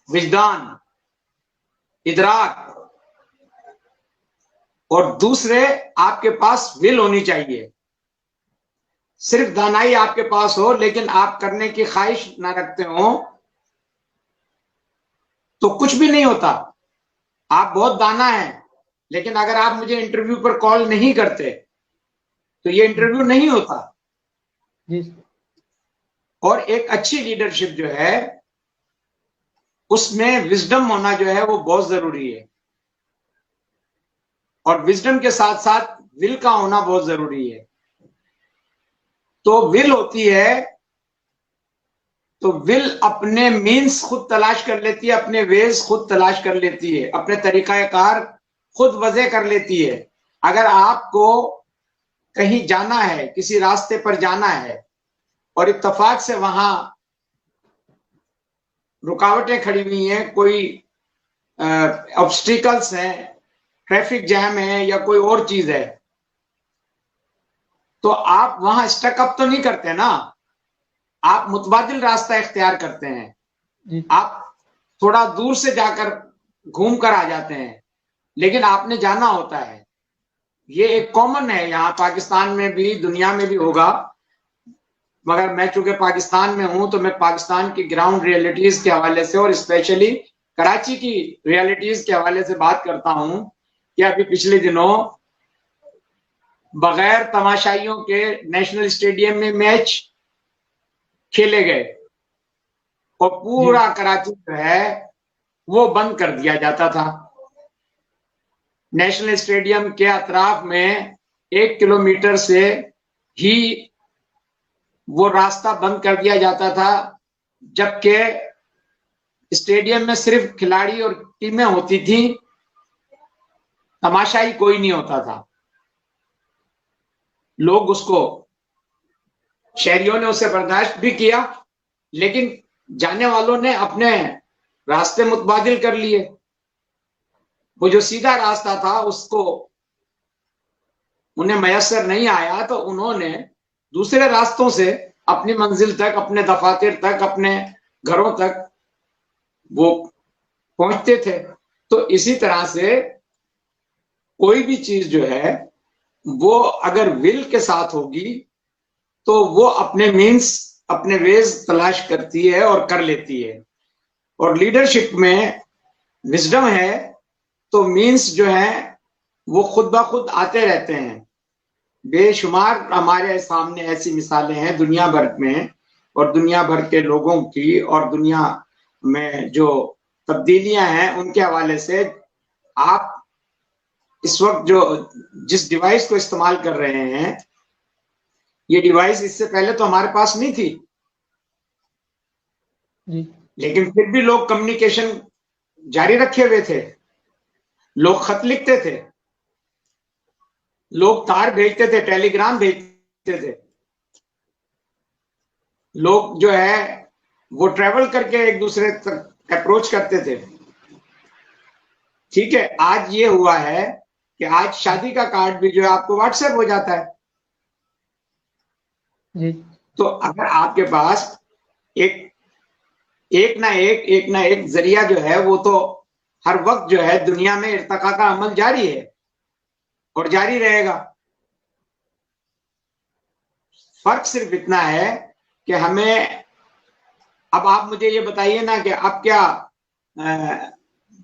विजदान, इदराक। और दूसरे, आपके पास विल होनी चाहिए। सिर्फ दानाई आपके पास हो लेकिन आप करने की ख्वाहिश ना रखते हो तो कुछ भी नहीं होता। आप बहुत दाना है, लेकिन अगर आप मुझे इंटरव्यू पर कॉल नहीं करते तो ये इंटरव्यू नहीं होता। जी। और एक अच्छी लीडरशिप जो है उसमें विजडम होना जो है वो बहुत जरूरी है, और विजडम के साथ साथ विल का होना बहुत जरूरी है। तो विल होती है तो विल अपने मीन्स खुद तलाश कर लेती है, अपने वेज खुद तलाश कर लेती है, अपने तरीकाकार खुद वजह कर लेती है। अगर आपको कहीं जाना है, किसी रास्ते पर जाना है और इत्तेफाक से वहां रुकावटें खड़ी हुई हैं, कोई ऑब्स्टिकल्स हैं, ट्रैफिक जैम है या कोई और चीज है, तो आप वहां स्टक अप तो नहीं करते ना, आप मुतबादिल रास्ता इख्तियार करते हैं। जी। आप थोड़ा दूर से जाकर घूम कर आ जाते हैं, लेकिन आपने जाना होता है। ये एक कॉमन है, यहाँ पाकिस्तान में भी, दुनिया में भी होगा। मगर मैं चूंकि पाकिस्तान में हूं तो मैं पाकिस्तान की ग्राउंड रियलिटीज के हवाले से और स्पेशली कराची की रियलिटीज के हवाले से बात करता हूं कि अभी पिछले दिनों बगैर तमाशाइयों के नेशनल स्टेडियम में मैच खेले गए और जी। पूरा कराची जो है वो बंद कर दिया जाता था। नेशनल स्टेडियम के अतराफ में 1 किलोमीटर से ही वो रास्ता बंद कर दिया जाता था, जबकि स्टेडियम में सिर्फ खिलाड़ी और टीमें होती थी, तमाशाई कोई नहीं होता था। लोग उसको, शहरियों ने उसे बर्दाश्त भी किया, लेकिन जाने वालों ने अपने रास्ते मुतबादिल कर लिए। वो जो सीधा रास्ता था उसको उन्हें मयसर नहीं आया, तो उन्होंने दूसरे रास्तों से अपनी मंजिल तक, अपने दफातर तक, अपने घरों तक वो पहुंचते थे। तो इसी तरह से कोई भी चीज जो है वो अगर विल के साथ होगी तो वो अपने मीन्स, अपने वेज तलाश करती है और कर लेती है। और लीडरशिप में विजडम है तो मीन्स जो है वो खुद ब खुद आते रहते हैं। बेशुमार हमारे सामने ऐसी मिसालें हैं दुनिया भर में, और दुनिया भर के लोगों की, और दुनिया में जो तब्दीलियां हैं उनके हवाले से। आप इस वक्त जो जिस डिवाइस को इस्तेमाल कर रहे हैं, ये डिवाइस इससे पहले तो हमारे पास नहीं थी, जी। लेकिन फिर भी लोग कम्युनिकेशन जारी रखे हुए थे, लोग खत लिखते थे। लोग तार भेजते थे, टेलीग्राम भेजते थे, लोग जो है वो ट्रेवल करके एक दूसरे तक अप्रोच करते थे। ठीक है, आज ये हुआ है कि आज शादी का कार्ड भी जो है आपको व्हाट्सएप हो जाता है। जी तो अगर आपके पास एक एक ना एक जरिया जो है वो तो हर वक्त जो है दुनिया में इर्तिका का अमल जारी है और जारी रहेगा। फर्क सिर्फ इतना है कि हमें, अब आप मुझे ये बताइए ना कि अब क्या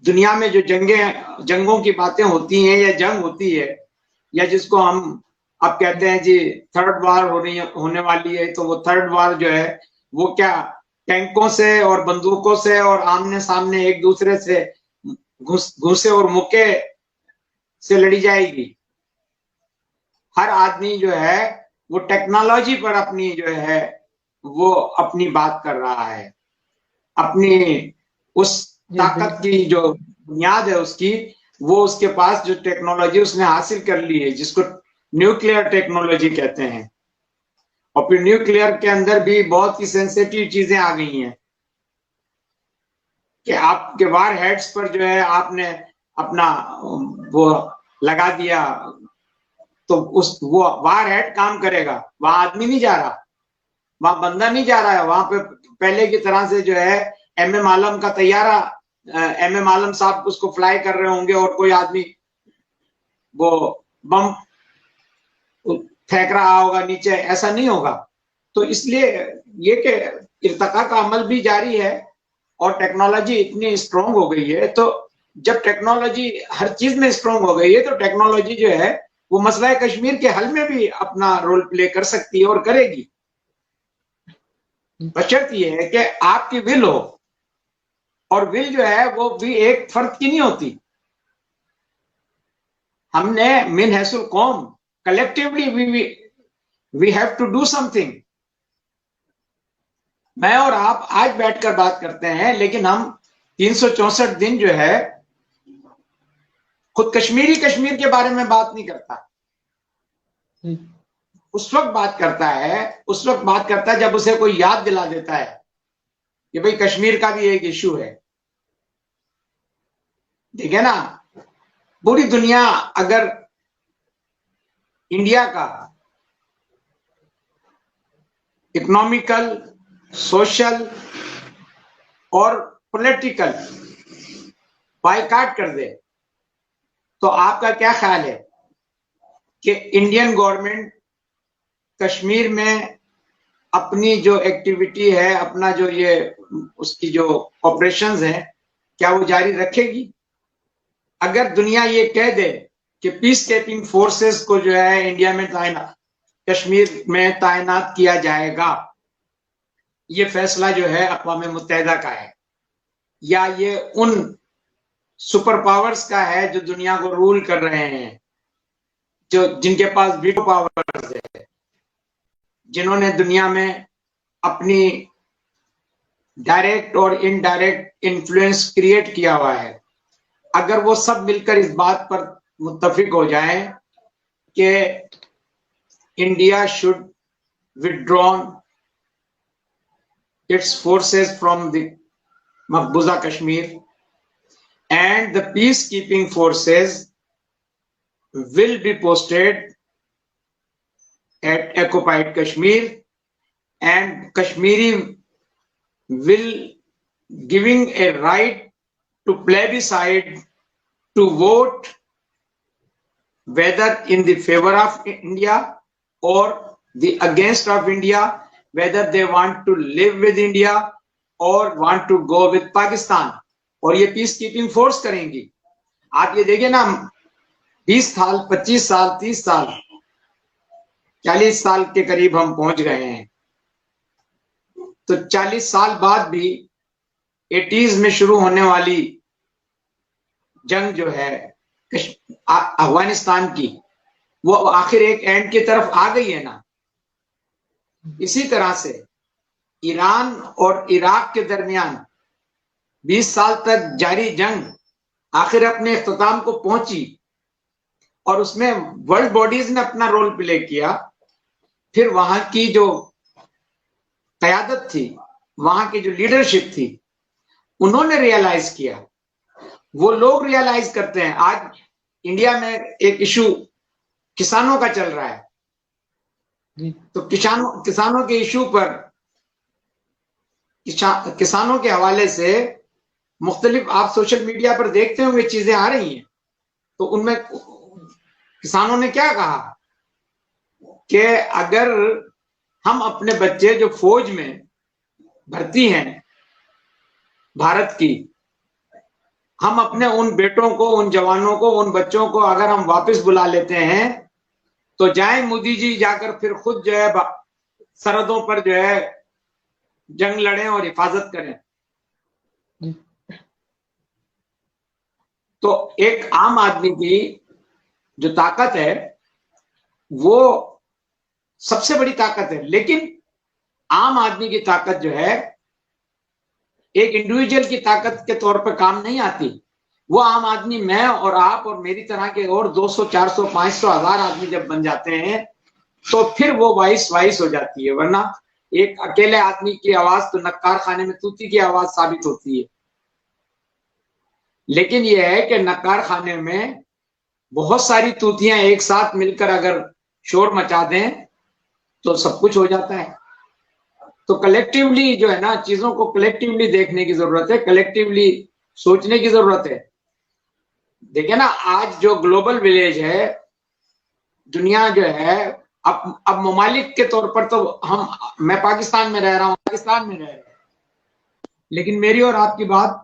दुनिया में जो जंगों की बातें होती हैं या जंग होती है, या जिसको हम अब कहते हैं जी थर्ड वार होने वाली है, तो वो थर्ड वार जो है वो क्या टैंकों से और बंदूकों से और आमने सामने एक दूसरे से घुसे और मुक्के से लड़ी जाएगी। हर आदमी जो है वो टेक्नोलॉजी पर अपनी जो है वो अपनी बात कर रहा है, अपनी उस ताकत की जो बुनियाद है उसकी, वो उसके पास जो टेक्नोलॉजी उसने हासिल कर ली है, जिसको न्यूक्लियर टेक्नोलॉजी कहते हैं। और फिर न्यूक्लियर के अंदर भी बहुत ही सेंसिटिव चीजें आ गई हैं कि आपके वार हेड्स पर जो है आपने अपना वो लगा दिया तो उस वो वार हेड काम करेगा, वहां आदमी नहीं जा रहा, वहां बंदा नहीं जा रहा है, वहां पे पहले की तरह से जो है एमएम आलम का तैयारा, एमएम आलम साहब उसको फ्लाई कर रहे होंगे और कोई आदमी वो बम फेंक रहा होगा नीचे, ऐसा नहीं होगा। तो इसलिए ये कि इर्तिका का अमल भी जारी है और टेक्नोलॉजी इतनी स्ट्रांग हो गई है। तो जब टेक्नोलॉजी हर चीज में स्ट्रांग हो गई है तो टेक्नोलॉजी जो है वो मसला कश्मीर के हल में भी अपना रोल प्ले कर सकती है और करेगी, बशर्ते ये है कि आपकी विल हो। और विल जो है वो भी एक फर्द की नहीं होती, हमने मिन हैसुल कौम collectively we have to do something. मैं और आप आज बैठकर बात करते हैं, लेकिन हम 364 दिन जो है खुद कश्मीर के बारे में बात नहीं करता। उस वक्त बात करता है जब उसे कोई याद दिला देता है कि भाई कश्मीर का भी एक इश्यू है। ठीक है ना, पूरी दुनिया अगर इंडिया का इकोनॉमिकल, सोशल और पॉलिटिकल बायकॉट कर दे, तो आपका क्या ख्याल है कि इंडियन गवर्नमेंट कश्मीर में अपनी जो एक्टिविटी है, अपना जो ये उसकी जो ऑपरेशंस है, क्या वो जारी रखेगी? अगर दुनिया ये कह दे कि पीस कीपिंग फोर्सेस को जो है इंडिया में कश्मीर में तैनात किया जाएगा, ये फैसला जो है अक़वाम मुत्तहिदा का है या ये उन सुपर पावर्स का है जो दुनिया को रूल कर रहे हैं, जो जिनके पास वीटो पावर्स है, जिन्होंने दुनिया में अपनी डायरेक्ट और इनडायरेक्ट इन्फ्लुएंस क्रिएट किया हुआ है। अगर वो सब मिलकर इस बात पर मुत्तफिक हो जाएं कि India should withdrawn its forces from the Maqbuza Kashmir and the peacekeeping forces will be posted at occupied Kashmir, and Kashmiri will giving a right to plebiscite to vote whether in the favor of India or the against of India, whether they want to live with India or want to go with Pakistan। और ये peace keeping force करेंगी। आप ये देखिए ना, 20 साल, 25 साल, 30 साल, 40 साल के करीब हम पहुंच गए हैं। तो 40 साल बाद भी 80s में शुरू होने वाली जंग जो है अफगानिस्तान की, वो आखिर एक एंड की तरफ आ गई है ना। इसी तरह से ईरान और इराक के दरमियान 20 साल तक जारी जंग आखिर अपने इख्तिताम को पहुंची। और उसमें वर्ल्ड बॉडीज ने अपना रोल प्ले किया। फिर वहां की जो क़यादत थी, वहां की जो लीडरशिप थी, उन्होंने रियलाइज किया। वो लोग रियलाइज करते हैं। आज इंडिया में एक इशू किसानों का चल रहा है, तो किसानों के इशू पर किसानों के हवाले से मुख्तलिफ, आप सोशल मीडिया पर देखते होंगे, चीजें आ रही हैं। तो उनमें किसानों ने क्या कहा कि अगर हम अपने बच्चे जो फौज में भर्ती हैं भारत की, हम अपने उन बेटों को, उन जवानों को, उन बच्चों को अगर हम वापस बुला लेते हैं, तो जाए मोदी जी जाकर फिर खुद जो है सरहदों पर जो है जंग लड़ें और हिफाजत करें। तो एक आम आदमी की जो ताकत है वो सबसे बड़ी ताकत है, लेकिन आम आदमी की ताकत जो है एक इंडिविजुअल की ताकत के तौर पर काम नहीं आती। वो आम आदमी, मैं और आप और मेरी तरह के और 200, 400, 500, 1000 आदमी जब बन जाते हैं तो फिर वो वाइस हो जाती है। वरना एक अकेले आदमी की आवाज तो नक्कार खाने में तूती की आवाज साबित होती है। लेकिन यह है कि नक्कार खाने में बहुत सारी तूतियां एक साथ मिलकर अगर शोर मचा दें तो सब कुछ हो जाता है। तो कलेक्टिवली जो है ना, चीजों को कलेक्टिवली देखने की जरूरत है, कलेक्टिवली सोचने की जरूरत है। देखिए ना, आज जो ग्लोबल विलेज है, दुनिया जो है, अब ममालिक के तौर पर तो मैं पाकिस्तान में रह रहा हूं, पाकिस्तान में रह रहा हूं, लेकिन मेरी और आपकी बात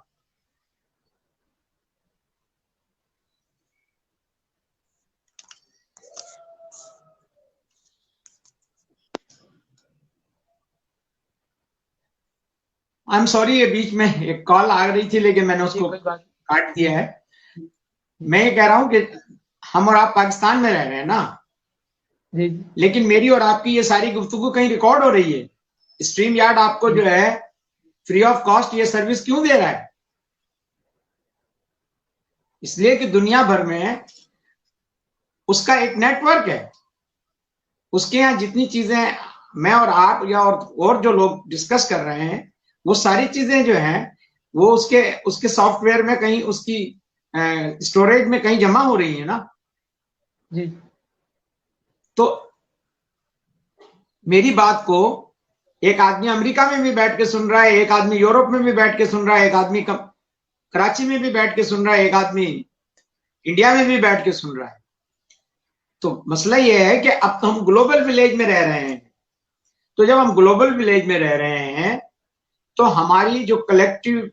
आई एम सॉरी, ये बीच में एक कॉल आ रही थी लेकिन मैंने उसको काट दिया है। मैं ये कह रहा हूं कि हम और आप पाकिस्तान में रह रहे हैं ना, लेकिन मेरी और आपकी ये सारी गुफ्तगू कहीं रिकॉर्ड हो रही है। स्ट्रीम यार्ड आपको जो है फ्री ऑफ कॉस्ट ये सर्विस क्यों दे रहा है? इसलिए कि दुनिया भर में उसका एक नेटवर्क है। उसके यहाँ जितनी चीजें मैं और आप या और जो लोग डिस्कस कर रहे हैं, वो सारी चीजें जो हैं वो उसके सॉफ्टवेयर में कहीं, उसकी स्टोरेज में कहीं जमा हो रही है ना जी। तो मेरी बात को एक आदमी अमेरिका में भी बैठ के सुन रहा है, एक आदमी यूरोप में भी बैठ के सुन रहा है, एक आदमी कराची में भी बैठ के सुन रहा है, एक आदमी इंडिया में भी बैठ के सुन रहा है। तो मसला यह है कि अब हम ग्लोबल विलेज में रह रहे हैं। तो जब हम ग्लोबल विलेज में रह रहे हैं तो हमारी जो कलेक्टिव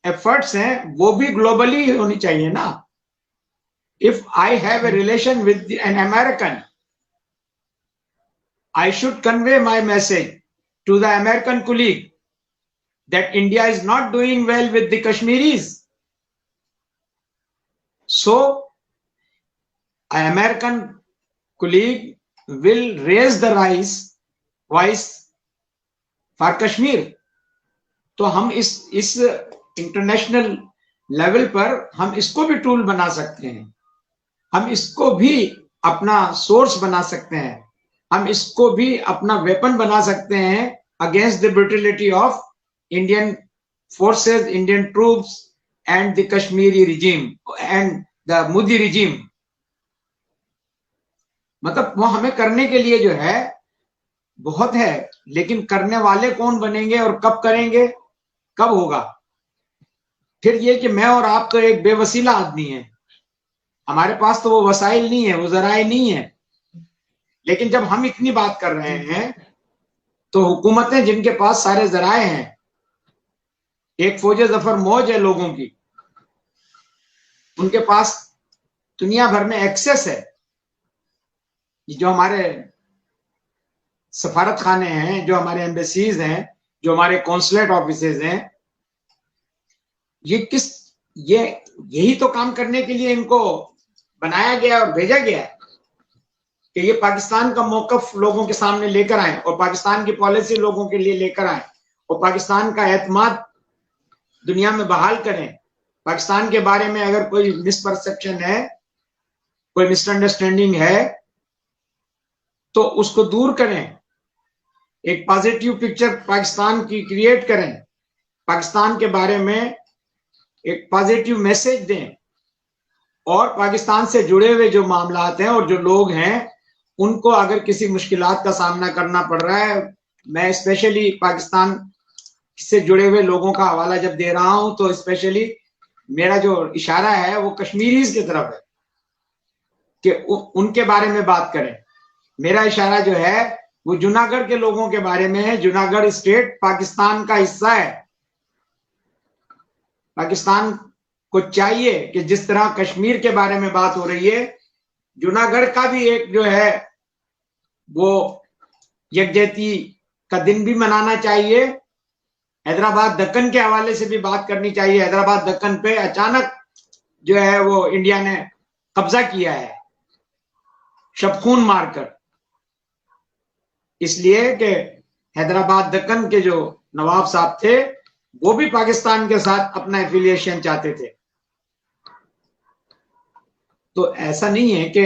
एफर्ट्स हैं वो भी ग्लोबली होनी चाहिए ना। If I have a relation with an American, I should convey my message to the American colleague that India is not doing well with the Kashmiris. So, an American colleague will raise the voice for Kashmir. तो हम इस international level पर हम इसको भी tool बना सकते हैं, हम इसको भी अपना सोर्स बना सकते हैं, हम इसको भी अपना वेपन बना सकते हैं against the brutality of Indian forces, Indian troops and the Kashmiri regime and the Modi regime. मतलब वो हमें करने के लिए जो है बहुत है, लेकिन करने वाले कौन बनेंगे और कब करेंगे, कब होगा? फिर ये कि मैं और आप तो एक बेवसीला आदमी हैं, हमारे पास तो वो वसाइल नहीं है, वो जराए नहीं है। लेकिन जब हम इतनी बात कर रहे हैं तो हुकूमतें जिनके पास सारे जराए हैं, एक फौज जफर मौज है लोगों की, उनके पास दुनिया भर में एक्सेस है। जो हमारे सफारत खाने हैं, जो हमारे एम्बेसीज हैं, जो हमारे कॉन्सुलेट ऑफिसेज हैं, यही तो काम करने के लिए इनको बनाया गया और भेजा गया है कि ये पाकिस्तान का मौकफ लोगों के सामने लेकर आए और पाकिस्तान की पॉलिसी लोगों के लिए लेकर आए और पाकिस्तान का एतमाद दुनिया में बहाल करें। पाकिस्तान के बारे में अगर कोई मिसपरसेप्शन है कोई मिसअंडरस्टैंडिंग है तो उसको दूर करें, एक पॉजिटिव पिक्चर पाकिस्तान की क्रिएट करें, पाकिस्तान के बारे में एक पॉजिटिव मैसेज दें, और पाकिस्तान से जुड़े हुए जो मामलात हैं और जो लोग हैं उनको अगर किसी मुश्किलात का सामना करना पड़ रहा है, मैं स्पेशली पाकिस्तान से जुड़े हुए लोगों का हवाला जब दे रहा हूं तो स्पेशली मेरा जो इशारा है वो कश्मीरीज की तरफ है कि उनके बारे में बात करें। मेरा इशारा जो है वो जूनागढ़ के लोगों के बारे में है। जूनागढ़ स्टेट पाकिस्तान का हिस्सा है। पाकिस्तान को चाहिए कि जिस तरह कश्मीर के बारे में बात हो रही है, जूनागढ़ का भी एक जो है वो यकजहती का दिन भी मनाना चाहिए। हैदराबाद दक्कन के हवाले से भी बात करनी चाहिए। हैदराबाद दक्कन पे अचानक जो है वो इंडिया ने कब्जा किया है शबखून मारकर, इसलिए कि हैदराबाद दक्कन के जो नवाब साहब थे वो भी पाकिस्तान के साथ अपना एफिलिएशन चाहते थे। तो ऐसा नहीं है कि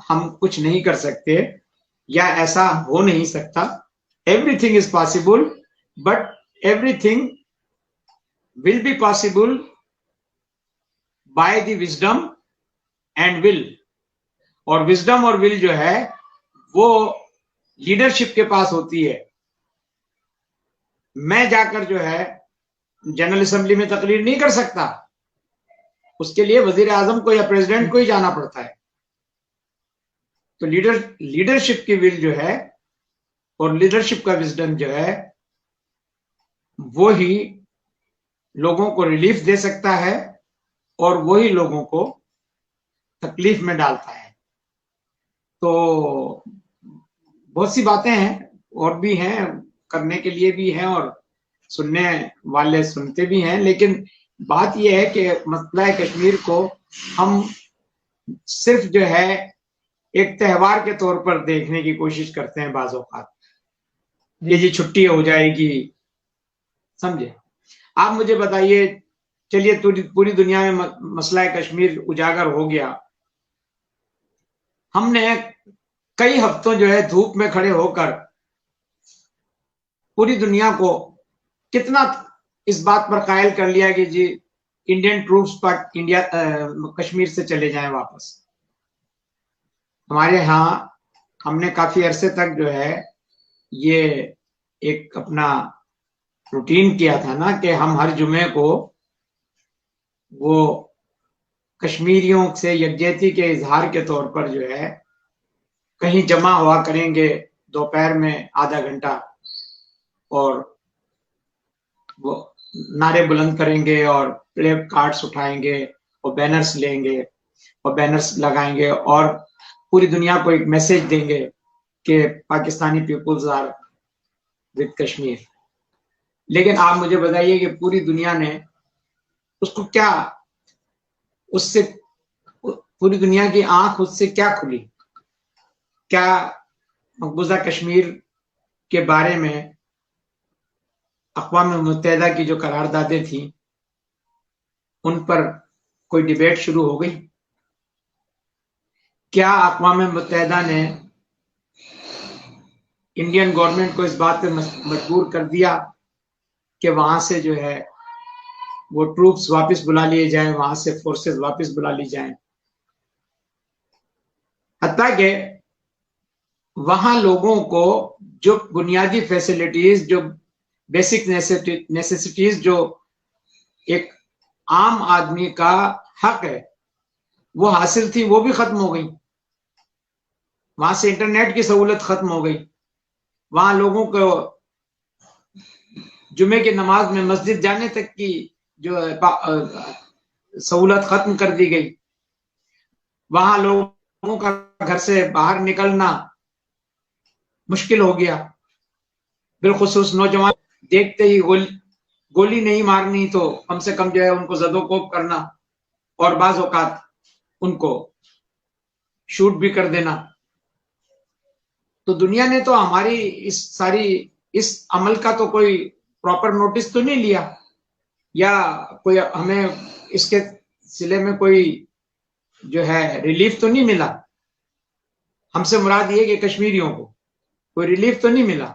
हम कुछ नहीं कर सकते या ऐसा हो नहीं सकता। Everything is possible, but everything will be possible by the wisdom and will. और विजडम और विल जो है वो लीडरशिप के पास होती है। मैं जाकर जो है जनरल असेंबली में तकरीर नहीं कर सकता, उसके लिए वजीर आजम को या प्रेसिडेंट को ही जाना पड़ता है। तो लीडरशिप की विल जो है और लीडरशिप का विजडम जो है वो ही लोगों को रिलीफ दे सकता है और वही लोगों को तकलीफ में डालता है। तो बहुत सी बातें हैं और भी हैं, करने के लिए भी हैं और सुनने वाले सुनते भी हैं, लेकिन बात यह है कि मसला कश्मीर को हम सिर्फ जो है एक त्यौहार के तौर पर देखने की कोशिश करते हैं बाज़ औक़ात, ये जी छुट्टी हो जाएगी, समझे। आप मुझे बताइए, चलिए पूरी दुनिया में मसला कश्मीर उजागर हो गया, हमने कई हफ्तों जो है धूप में खड़े होकर पूरी दुनिया को कितना इस बात पर कायल कर लिया कि जी इंडियन ट्रूप्स पर इंडिया कश्मीर से चले जाएं वापस। हमारे यहाँ हमने काफी अरसे तक जो है ये एक अपना रूटीन किया था ना कि हम हर जुमे को वो कश्मीरियों से यकजहती के इजहार के तौर पर जो है कहीं जमा हुआ करेंगे दोपहर में आधा घंटा, और वो नारे बुलंद करेंगे और प्ले कार्ड्स उठाएंगे और बैनर्स लेंगे और बैनर्स लगाएंगे और पूरी दुनिया को एक मैसेज देंगे कि Pakistani peoples are with Kashmir. लेकिन आप मुझे बताइए कि पूरी दुनिया ने उसको क्या, उससे पूरी दुनिया की आंख उससे क्या खुली? क्या मकबूजा कश्मीर के बारे में अक़वाम मुत्तहिदा की जो करारदादें थी उन पर कोई डिबेट शुरू हो गई? क्या अक़वाम मुत्तहिदा ने इंडियन गवर्नमेंट को इस बात पे मजबूर कर दिया कि वहां से जो है वो ट्रूप्स वापस बुला लिए जाएं, वहां से फोर्सेस वापस बुला ली जाएं? हत्ता कि वहां लोगों को जो बुनियादी फैसिलिटीज, जो बेसिक नेसेसिटीज जो एक आम आदमी का हक है वो हासिल थी, वो भी खत्म हो गई। वहां से इंटरनेट की सहूलत खत्म हो गई, वहां लोगों को जुमे की नमाज में मस्जिद जाने तक की जो सहूलत खत्म कर दी गई, वहां लोगों का घर से बाहर निकलना मुश्किल हो गया। बिलखुसूस नौजवान देखते ही गोली नहीं मारनी तो कम से कम जो है उनको ज़दोकोब करना और बाज़ औक़ात उनको शूट भी कर देना। तो दुनिया ने तो हमारी इस अमल का तो कोई प्रॉपर नोटिस तो नहीं लिया, या कोई हमें इसके सिले में कोई जो है रिलीफ तो नहीं मिला। हमसे मुराद ये कि कश्मीरियों को कोई रिलीफ तो नहीं मिला,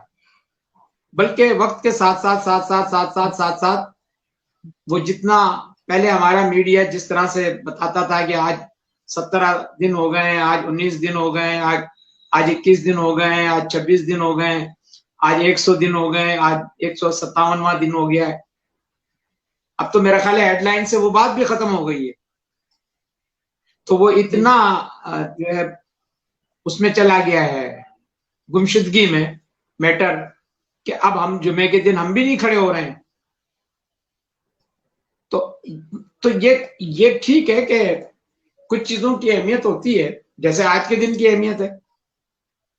बल्कि वक्त के साथ साथ साथ साथ साथ साथ साथ साथ वो जितना पहले हमारा मीडिया जिस तरह से बताता था कि आज 17 दिन हो गए हैं, आज 19 दिन हो गए हैं, आज 21 दिन हो गए हैं, आज 26 दिन हो गए हैं, आज 100 दिन हो गए, आज 157वां दिन हो गया है। अब तो मेरा ख्याल है हेडलाइन से वो बात भी खत्म हो गई है। तो वो इतना जो है उसमें चला गया है गुमशुदगी में मैटर कि अब हम जुमे के दिन हम भी नहीं खड़े हो रहे हैं। तो ये ठीक है कि कुछ चीजों की अहमियत होती है, जैसे आज के दिन की अहमियत है।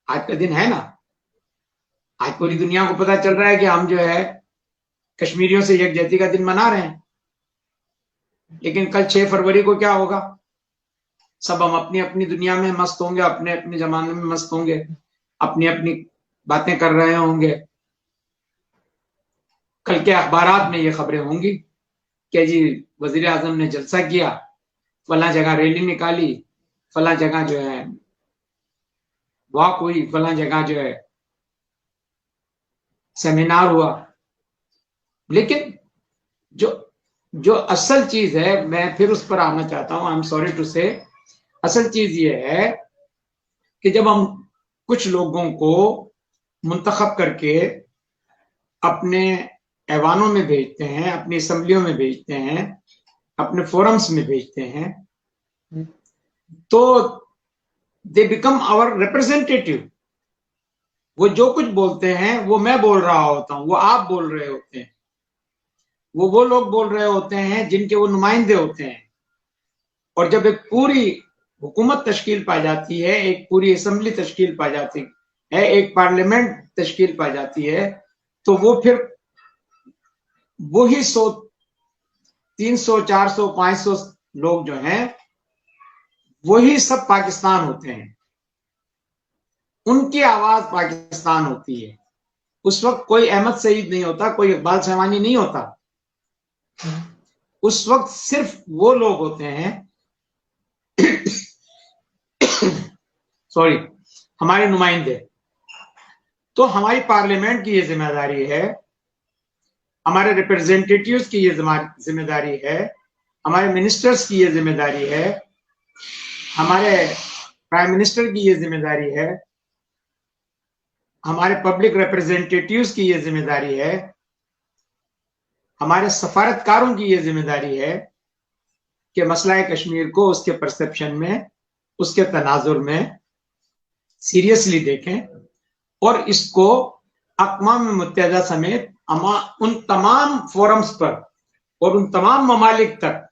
आज का दिन है ना, आज पूरी दुनिया को पता चल रहा है कि हम जो है कश्मीरियों से यकजहती का दिन मना रहे हैं। लेकिन कल 6 फरवरी को क्या होगा? सब हम अपनी अपनी दुनिया में मस्त होंगे, अपने अपने जमाने में मस्त होंगे, अपनी अपनी बातें कर रहे होंगे। कल के अखबारात में ये खबरें होंगी कि जी वजीर आजम ने जलसा किया, फला जगह रैली निकाली, फला जगह जो है वॉक हुई, फला जगह जो है सेमिनार हुआ। लेकिन जो जो असल चीज है, मैं फिर उस पर आना चाहता हूं, आई एम सॉरी टू से, असल चीज ये है कि जब हम कुछ लोगों को मुंतखब करके अपने ऐवानों में भेजते हैं, अपनी असम्बलियों में भेजते हैं, अपने फोरम्स में भेजते हैं, तो दे बिकम आवर रिप्रेजेंटेटिव। वो जो कुछ बोलते हैं वो मैं बोल रहा होता हूं, वो आप बोल रहे होते हैं, वो लोग बोल रहे होते हैं जिनके वो नुमाइंदे होते हैं। और जब एक पूरी हुकूमत तश्कील पा जाती है, एक पूरी असम्बली तश्कील पा जाती है, एक पार्लियामेंट तश्कील पा जाती है, तो वो फिर वही 100, 300, 400, 500 लोग जो हैं वही सब पाकिस्तान होते हैं। उनकी आवाज पाकिस्तान होती है। उस वक्त कोई अहमद सईद नहीं होता, कोई इकबाल सहवानी नहीं होता। उस वक्त सिर्फ वो लोग होते हैं सॉरी, हमारे नुमाइंदे। तो हमारी पार्लियामेंट की ये जिम्मेदारी है, हमारे रिप्रेजेंटेटिव्स की ये जिम्मेदारी है, हमारे मिनिस्टर्स की ये जिम्मेदारी है, हमारे प्राइम मिनिस्टर की ये जिम्मेदारी है, हमारे पब्लिक रिप्रेजेंटेटिव्स की ये जिम्मेदारी है, हमारे सफारतकारों की ये जिम्मेदारी है कि मसला कश्मीर को उसके परसेप्शन में, उसके तनाजुर में सीरियसली देखें और इसको अक़वाम मुत्तहिदा समेत उन तमाम फोरम्स पर और उन तमाम ममालिक तक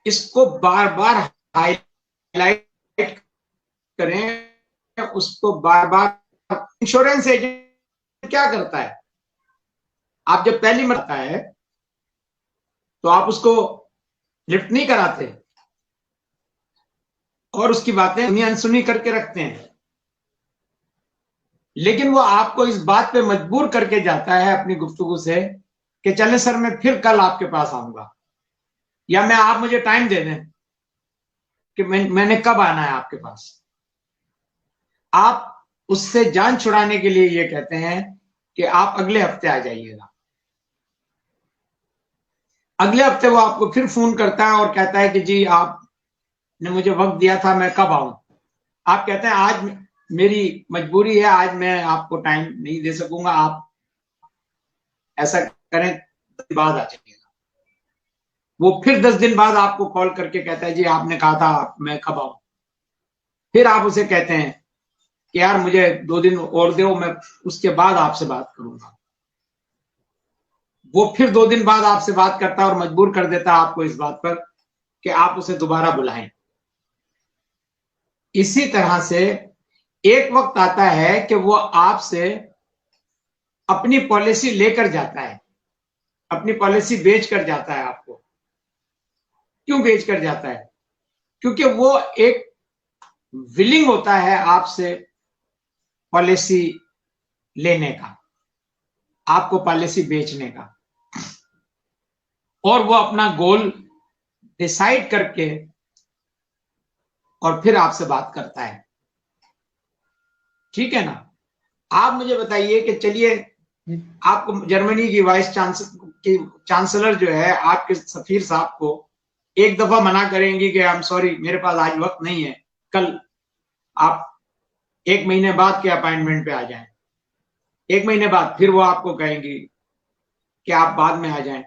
इसको बार बार हाईलाइट करें, उसको बार बार। इंश्योरेंस एजेंट क्या करता है? आप जब पहली मरता है तो आप उसको लिफ्ट नहीं कराते और उसकी बातें सुनी अनसुनी करके रखते हैं, लेकिन वो आपको इस बात पे मजबूर करके जाता है अपनी गुफ्तगू से कि चलें सर मैं फिर कल आपके पास आऊंगा, या आप मुझे टाइम दे दें कि मैंने कब आना है आपके पास। आप उससे जान छुड़ाने के लिए ये कहते हैं कि आप अगले हफ्ते आ जाइएगा। अगले हफ्ते वो आपको फिर फोन करता है और कहता है कि जी आपने मुझे वक्त दिया था, मैं कब आऊं? आप कहते हैं आज मेरी मजबूरी है, आज मैं आपको टाइम नहीं दे सकूंगा, आप ऐसा करें बाद आ जाइएगा। वो फिर 10 दिन बाद आपको कॉल करके कहता है जी आपने कहा था मैं कब आऊं? फिर आप उसे कहते हैं कि यार मुझे 2 दिन और दो, मैं उसके बाद आपसे बात करूंगा। वो फिर 2 दिन बाद आपसे बात करता है और मजबूर कर देता है आपको इस बात पर कि आप उसे दोबारा बुलाएं। इसी तरह से एक वक्त आता है कि वो आपसे अपनी पॉलिसी लेकर जाता है, अपनी पॉलिसी बेच कर जाता है आपको। क्यों बेच कर जाता है? क्योंकि वो एक विलिंग होता है आपसे पॉलिसी लेने का, आपको पॉलिसी बेचने का, और वो अपना गोल डिसाइड करके और फिर आपसे बात करता है। ठीक है ना? आप मुझे बताइए कि चलिए, आपको जर्मनी की चांसलर जो है आपके सफीर साहब को एक दफा मना करेंगी कि आई एम सॉरी, मेरे पास आज वक्त नहीं है, कल आप 1 महीने बाद के अपॉइंटमेंट पे आ जाएं। 1 महीने बाद फिर वो आपको कहेंगी कि आप बाद में आ जाएं।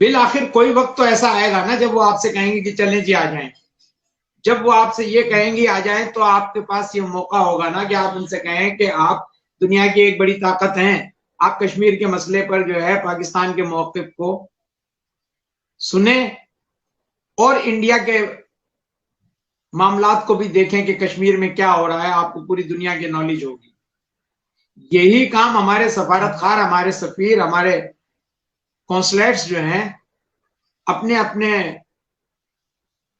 बिल आखिर कोई वक्त तो ऐसा आएगा ना जब वो आपसे कहेंगे कि चलें जी आ जाएं। जब वो आपसे ये कहेंगे आ जाएं, तो आपके पास ये मौका होगा ना कि आप उनसे कहें कि आप दुनिया की एक बड़ी ताकत हैं, आप कश्मीर के मसले पर जो है पाकिस्तान के मौक़िफ़ को सुने और इंडिया के मामलात को भी देखें कि कश्मीर में क्या हो रहा है, आपको पूरी दुनिया की नॉलेज होगी। यही काम हमारे सफारतखार, हमारे सफीर, हमारे कॉन्सुलेट्स जो हैं अपने अपने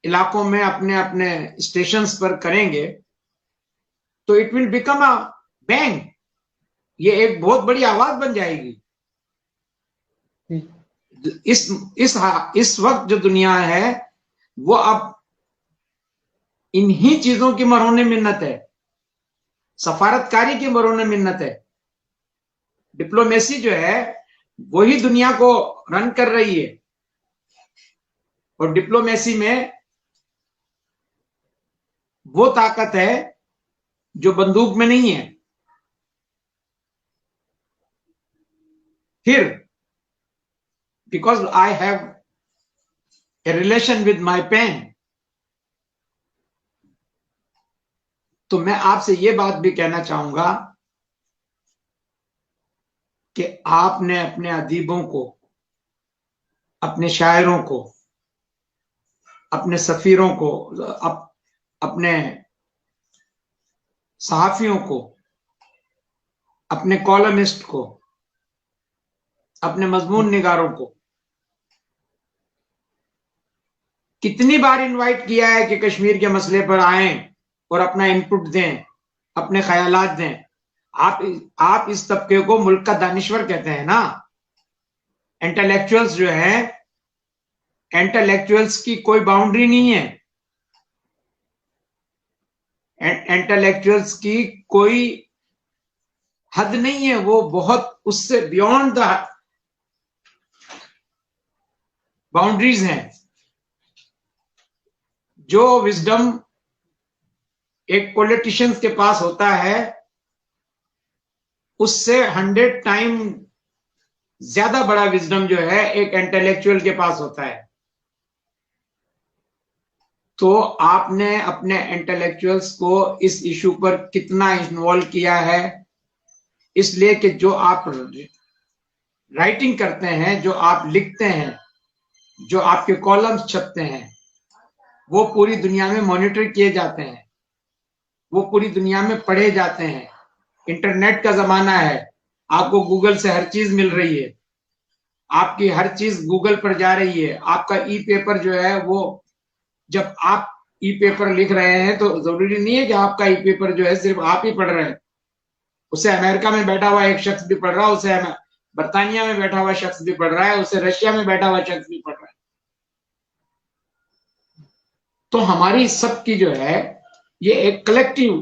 इलाकों में, अपने अपने स्टेशंस पर करेंगे, तो it will become a bang. ये एक बहुत बड़ी आवाज बन जाएगी। इस वक्त जो दुनिया है वो अब इन्हीं चीजों की मरहून मिन्नत है, सफारतकारी की मरहून मिन्नत है। डिप्लोमेसी जो है वही दुनिया को रन कर रही है, और डिप्लोमेसी में वो ताकत है जो बंदूक में नहीं है। फिर because I have a relation with my pen, तो मैं आपसे ये बात भी कहना चाहूंगा कि आपने अपने अदीबों को, अपने शायरों को, अपने सफीरों को, अपने सहाफियों को, अपने कॉलमिस्ट को, अपने मजमून निगारों को कितनी बार इनवाइट किया है कि कश्मीर के मसले पर आएं और अपना इनपुट दें, अपने ख्यालात दें। आप इस तबके को मुल्क का दानिश्वर कहते हैं ना। इंटेलेक्चुअल्स जो हैं, इंटेलेक्चुअल्स की कोई बाउंड्री नहीं है, इंटेलेक्चुअल्स की कोई हद नहीं है, वो बहुत उससे बियॉन्ड द बाउंड्रीज हैं। जो विजडम एक पॉलिटिशियंस के पास होता है उससे 100 टाइम ज्यादा बड़ा विजडम जो है एक इंटेलेक्चुअल के पास होता है। तो आपने अपने इंटेलेक्चुअल्स को इस इशू पर कितना इन्वॉल्व किया है, इसलिए कि जो आप राइटिंग करते हैं, जो आप लिखते हैं, जो आपके कॉलम्स छपते हैं, वो पूरी दुनिया में मॉनिटर किए जाते हैं, वो पूरी दुनिया में पढ़े जाते हैं। इंटरनेट का जमाना है, आपको गूगल से हर चीज मिल रही है, आपकी हर चीज गूगल पर जा रही है। आपका ई पेपर जो है वो, जब आप ई पेपर लिख रहे हैं तो जरूरी नहीं है कि आपका ई पेपर जो है सिर्फ आप ही पढ़ रहे हैं, उसे अमेरिका में बैठा हुआ एक शख्स भी पढ़ रहा है, उसे बर्तानिया में बैठा हुआ शख्स भी पढ़ रहा है, उसे रशिया में बैठा हुआ शख्स भी पढ़ रहा है। तो हमारी सबकी जो है ये एक कलेक्टिव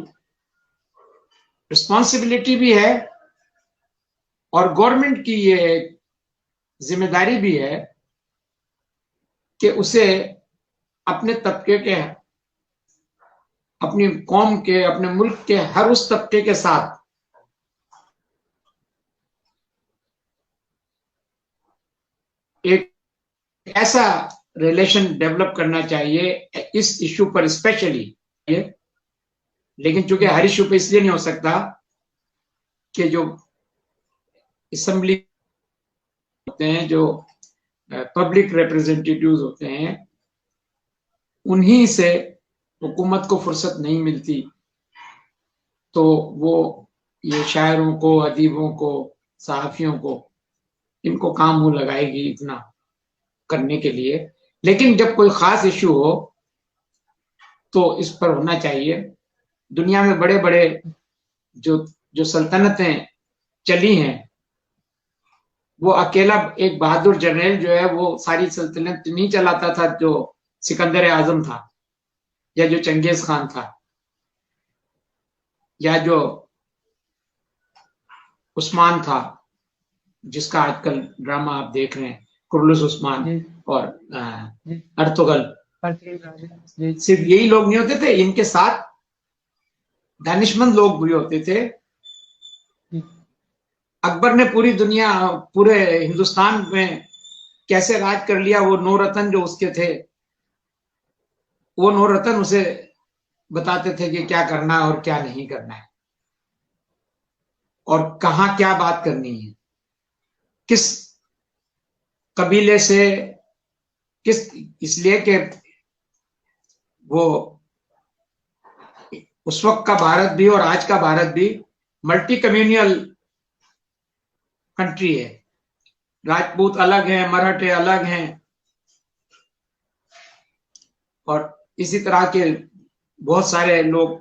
रिस्पॉन्सिबिलिटी भी है, और गवर्नमेंट की ये जिम्मेदारी भी है कि उसे अपने तबके के, अपनी कौम के, अपने मुल्क के हर उस तबके के साथ एक ऐसा रिलेशन डेवलप करना चाहिए इस इशू पर स्पेशली। लेकिन चूंकि हर इशू पे इसलिए नहीं हो सकता कि जो असेंबली होते हैं, जो पब्लिक रिप्रेजेंटेटिव्स होते हैं, उन्हीं से हुकूमत को फुर्सत नहीं मिलती, तो वो ये शायरों को, अदीबों को, सहाफियों को, इनको काम मुंह लगाएगी इतना करने के लिए। लेकिन जब कोई खास इशू हो तो इस पर होना चाहिए। दुनिया में बड़े बड़े जो जो सल्तनतें चली हैं, वो अकेला एक बहादुर जनरल जो है वो सारी सल्तनत नहीं चलाता था, जो सिकंदर आजम था। या जो चंगेज खान था, या जो उस्मान था, जिसका आजकल ड्रामा आप देख रहे हैं, कुर्लुस उस्मान जी और जी अर्तुगल, जी सिर्फ यही लोग नहीं होते थे, इनके साथ दानिशमंद लोग भी होते थे। जी अकबर ने पूरी दुनिया, पूरे हिंदुस्तान में कैसे राज कर लिया, वो नौ रत्न जो उसके थे, वो नौ रत्न उसे बताते थे कि क्या करना है और क्या नहीं करना है, और कहाँ क्या बात करनी है, किस कबीले से, किस, इसलिए कि वो उस वक्त का भारत भी और आज का भारत भी मल्टी कम्युनियल कंट्री है। राजपूत अलग हैं, मराठे अलग हैं, और इसी तरह के बहुत सारे लोग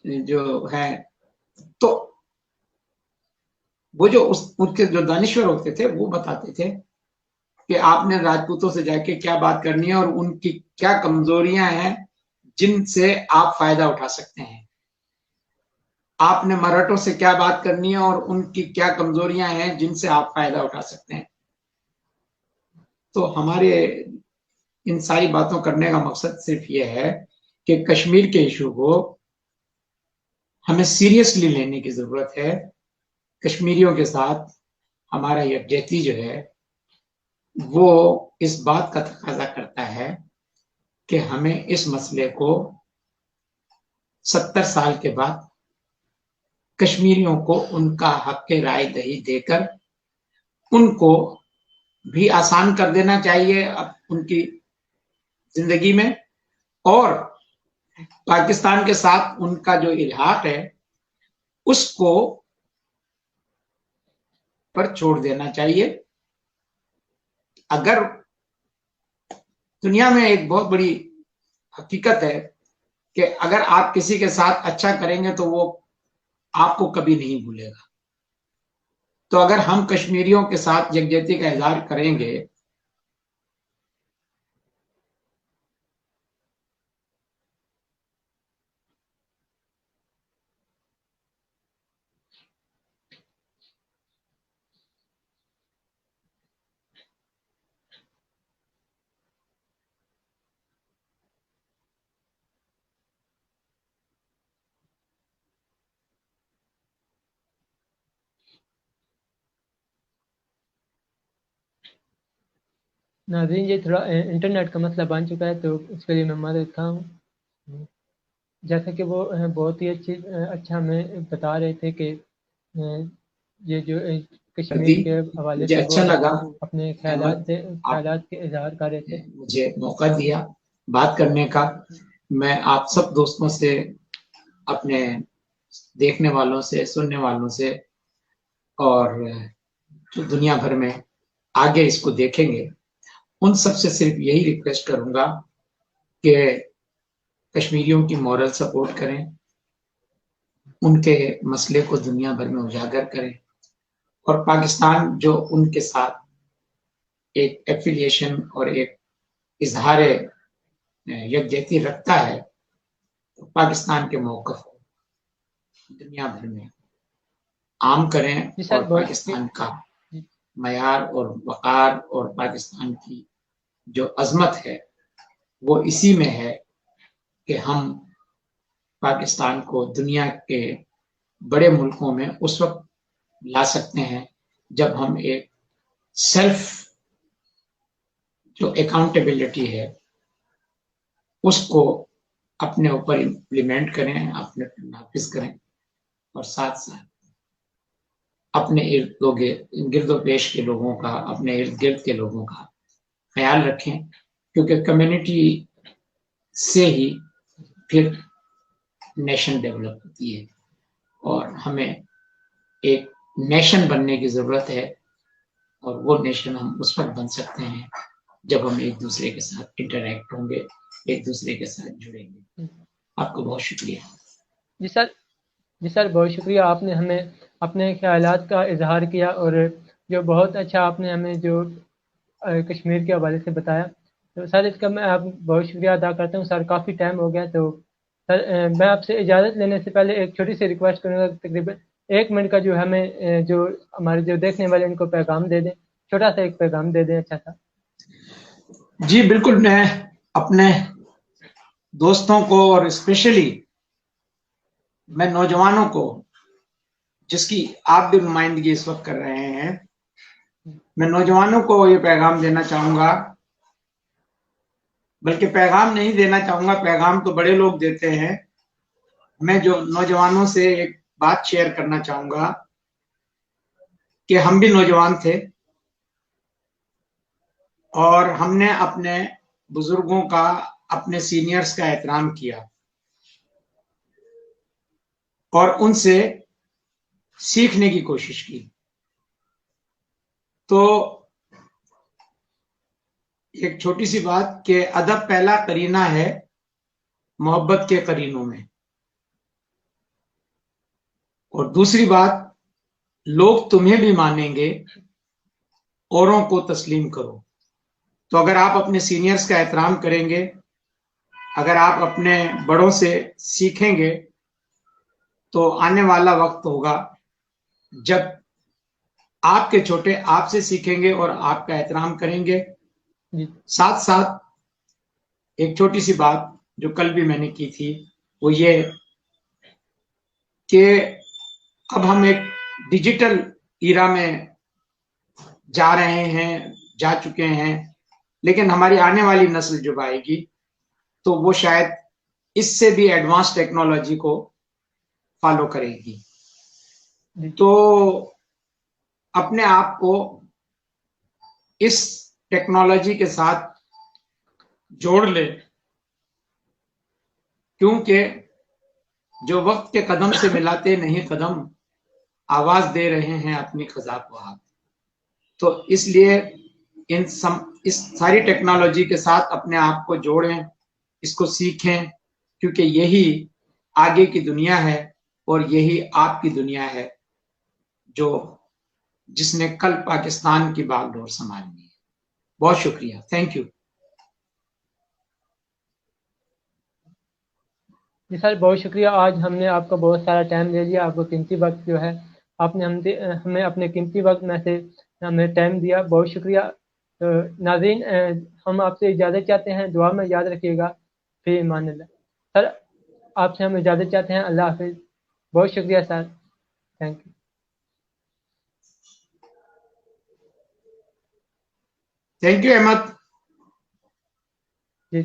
जो हैं। तो वो जो उनके जो दानिश्वर होते थे वो बताते थे कि आपने राजपूतों से जाके क्या बात करनी है और उनकी क्या कमजोरियां हैं जिनसे आप फायदा उठा सकते हैं। आपने मराठों से क्या बात करनी है और उनकी क्या कमजोरियां हैं जिनसे आप फायदा उठा सकते हैं। तो हमारे इन सारी बातों करने का मकसद सिर्फ ये है कि कश्मीर के इशू को हमें सीरियसली लेने की जरूरत है। कश्मीरियों के साथ हमारा यकजहती जो है वो इस बात का तकाजा करता है कि हमें इस मसले को 70 साल के बाद कश्मीरियों को उनका हक राय दही देकर उनको भी आसान कर देना चाहिए अब उनकी जिंदगी में, और पाकिस्तान के साथ उनका जो इल्हाक है उसको पर छोड़ देना चाहिए। अगर दुनिया में एक बहुत बड़ी हकीकत है कि अगर आप किसी के साथ अच्छा करेंगे तो वो आपको कभी नहीं भूलेगा। तो अगर हम कश्मीरियों के साथ यकजहती का इजहार करेंगे, नाज़रीन, ये थोड़ा इंटरनेट का मसला बन चुका है, तो उसके लिए मैं माफ़ी चाहता हूँ। जैसा कि वो बहुत ही अच्छा हमें बता रहे थे कि ये जो दी कश्मीर के हवाले मुझे से वो अच्छा लगा अपने अहमद, आप ख्यालात के इज़हार कर रहे थे। मुझे मौका दिया बात करने का। मैं आप सब दोस्तों से, अपने देखने वालों से, सुनने वालों से, और जो दुनिया भर में आगे इसको देखेंगे उन सब से सिर्फ यही रिक्वेस्ट करूंगा कि कश्मीरियों की मॉरल सपोर्ट करें, उनके मसले को दुनिया भर में उजागर करें, और पाकिस्तान जो उनके साथ एक एफिलिएशन और एक इजहार यकजहती रखता है, तो पाकिस्तान के मौक़िफ़ को दुनिया भर में आम करें, जी और सर, बहुत पाकिस्तान का शुक्रिया। मयार और वक़ार और पाकिस्तान की जो अज़मत है वो इसी में है कि हम पाकिस्तान को दुनिया के बड़े मुल्कों में उस वक्त ला सकते हैं जब हम एक सेल्फ जो अकाउंटेबिलिटी है उसको अपने ऊपर इम्प्लीमेंट करें, अपने नाफिज करें, और साथ साथ अपने गिरदो पेश के लोगों का, अपने इर्द गिर्द के लोगों का ख्याल रखें, क्योंकि कम्युनिटी से ही फिर नेशन डेवलप होती है, और हमें एक नेशन बनने की जरूरत है, और वो नेशन हम उस वक्त बन सकते हैं जब हम एक दूसरे के साथ इंटरेक्ट होंगे, एक दूसरे के साथ जुड़ेंगे। आपको बहुत शुक्रिया। जी सर, जी सर, बहुत शुक्रिया। आपने हमें अपने ख्यालात का इजहार किया, और जो बहुत अच्छा आपने हमें जो कश्मीर के हवाले से बताया। तो सर इसका मैं आप बहुत शुक्रिया अदा करता हूँ सर, काफ़ी टाइम हो गया। तो सर मैं आपसे इजाज़त लेने से पहले एक छोटी सी रिक्वेस्ट करूँगा, तकरीबन 1 मिनट का जो हमें जो हमारे जो देखने वाले उनको पैगाम दे दें, छोटा सा एक पैगाम दे दें अच्छा सा। जी बिल्कुल, मैं अपने दोस्तों को और स्पेशली मैं नौजवानों को, जिसकी आप भी नुमाइंदगी इस वक्त कर रहे हैं, मैं नौजवानों को ये पैगाम देना चाहूंगा, बल्कि पैगाम नहीं देना चाहूंगा, पैगाम तो बड़े लोग देते हैं। मैं जो नौजवानों से एक बात शेयर करना चाहूंगा कि हम भी नौजवान थे और हमने अपने बुजुर्गों का, अपने सीनियर्स का एहतराम किया और उनसे सीखने की कोशिश की। तो एक छोटी सी बात कि अदब पहला करीना है मोहब्बत के करीनों में, और दूसरी बात, लोग तुम्हें भी मानेंगे, औरों को तस्लीम करो। तो अगर आप अपने सीनियर्स का एहतराम करेंगे, अगर आप अपने बड़ों से सीखेंगे, तो आने वाला वक्त होगा जब आपके छोटे आपसे सीखेंगे और आपका एहतराम करेंगे। जी साथ साथ एक छोटी सी बात जो कल भी मैंने की थी, वो ये कि अब हम एक डिजिटल ईरा में जा रहे हैं, जा चुके हैं, लेकिन हमारी आने वाली नस्ल जब आएगी तो वो शायद इससे भी एडवांस टेक्नोलॉजी को फॉलो करेगी। जी तो अपने आप को इस टेक्नोलॉजी के साथ जोड़ ले, क्योंकि जो वक्त के कदम से मिलाते नहीं कदम, आवाज दे रहे हैं अपनी खजा को हाथ। तो इसलिए इस सारी टेक्नोलॉजी के साथ अपने आप को जोड़ें, इसको सीखें, क्योंकि यही आगे की दुनिया है और यही आपकी दुनिया है जो जिसने कल पाकिस्तान की बागडोर संभालनी है। बहुत शुक्रिया, थैंक यू। जी सर, बहुत शुक्रिया। आज हमने आपका बहुत सारा टाइम ले लिया, आपको कीमती वक्त जो है आपने हमें अपने कीमती वक्त में से हमें टाइम दिया, बहुत शुक्रिया। तो नाज़रीन, हम आपसे इजाज़त चाहते हैं, दुआ में याद रखिएगा। फिर ईमान अल्लाह। सर आपसे हम इजाज़त चाहते हैं, अल्लाह हाफिज़। बहुत शुक्रिया sir, thank you. Thank you Ahmad. Ji.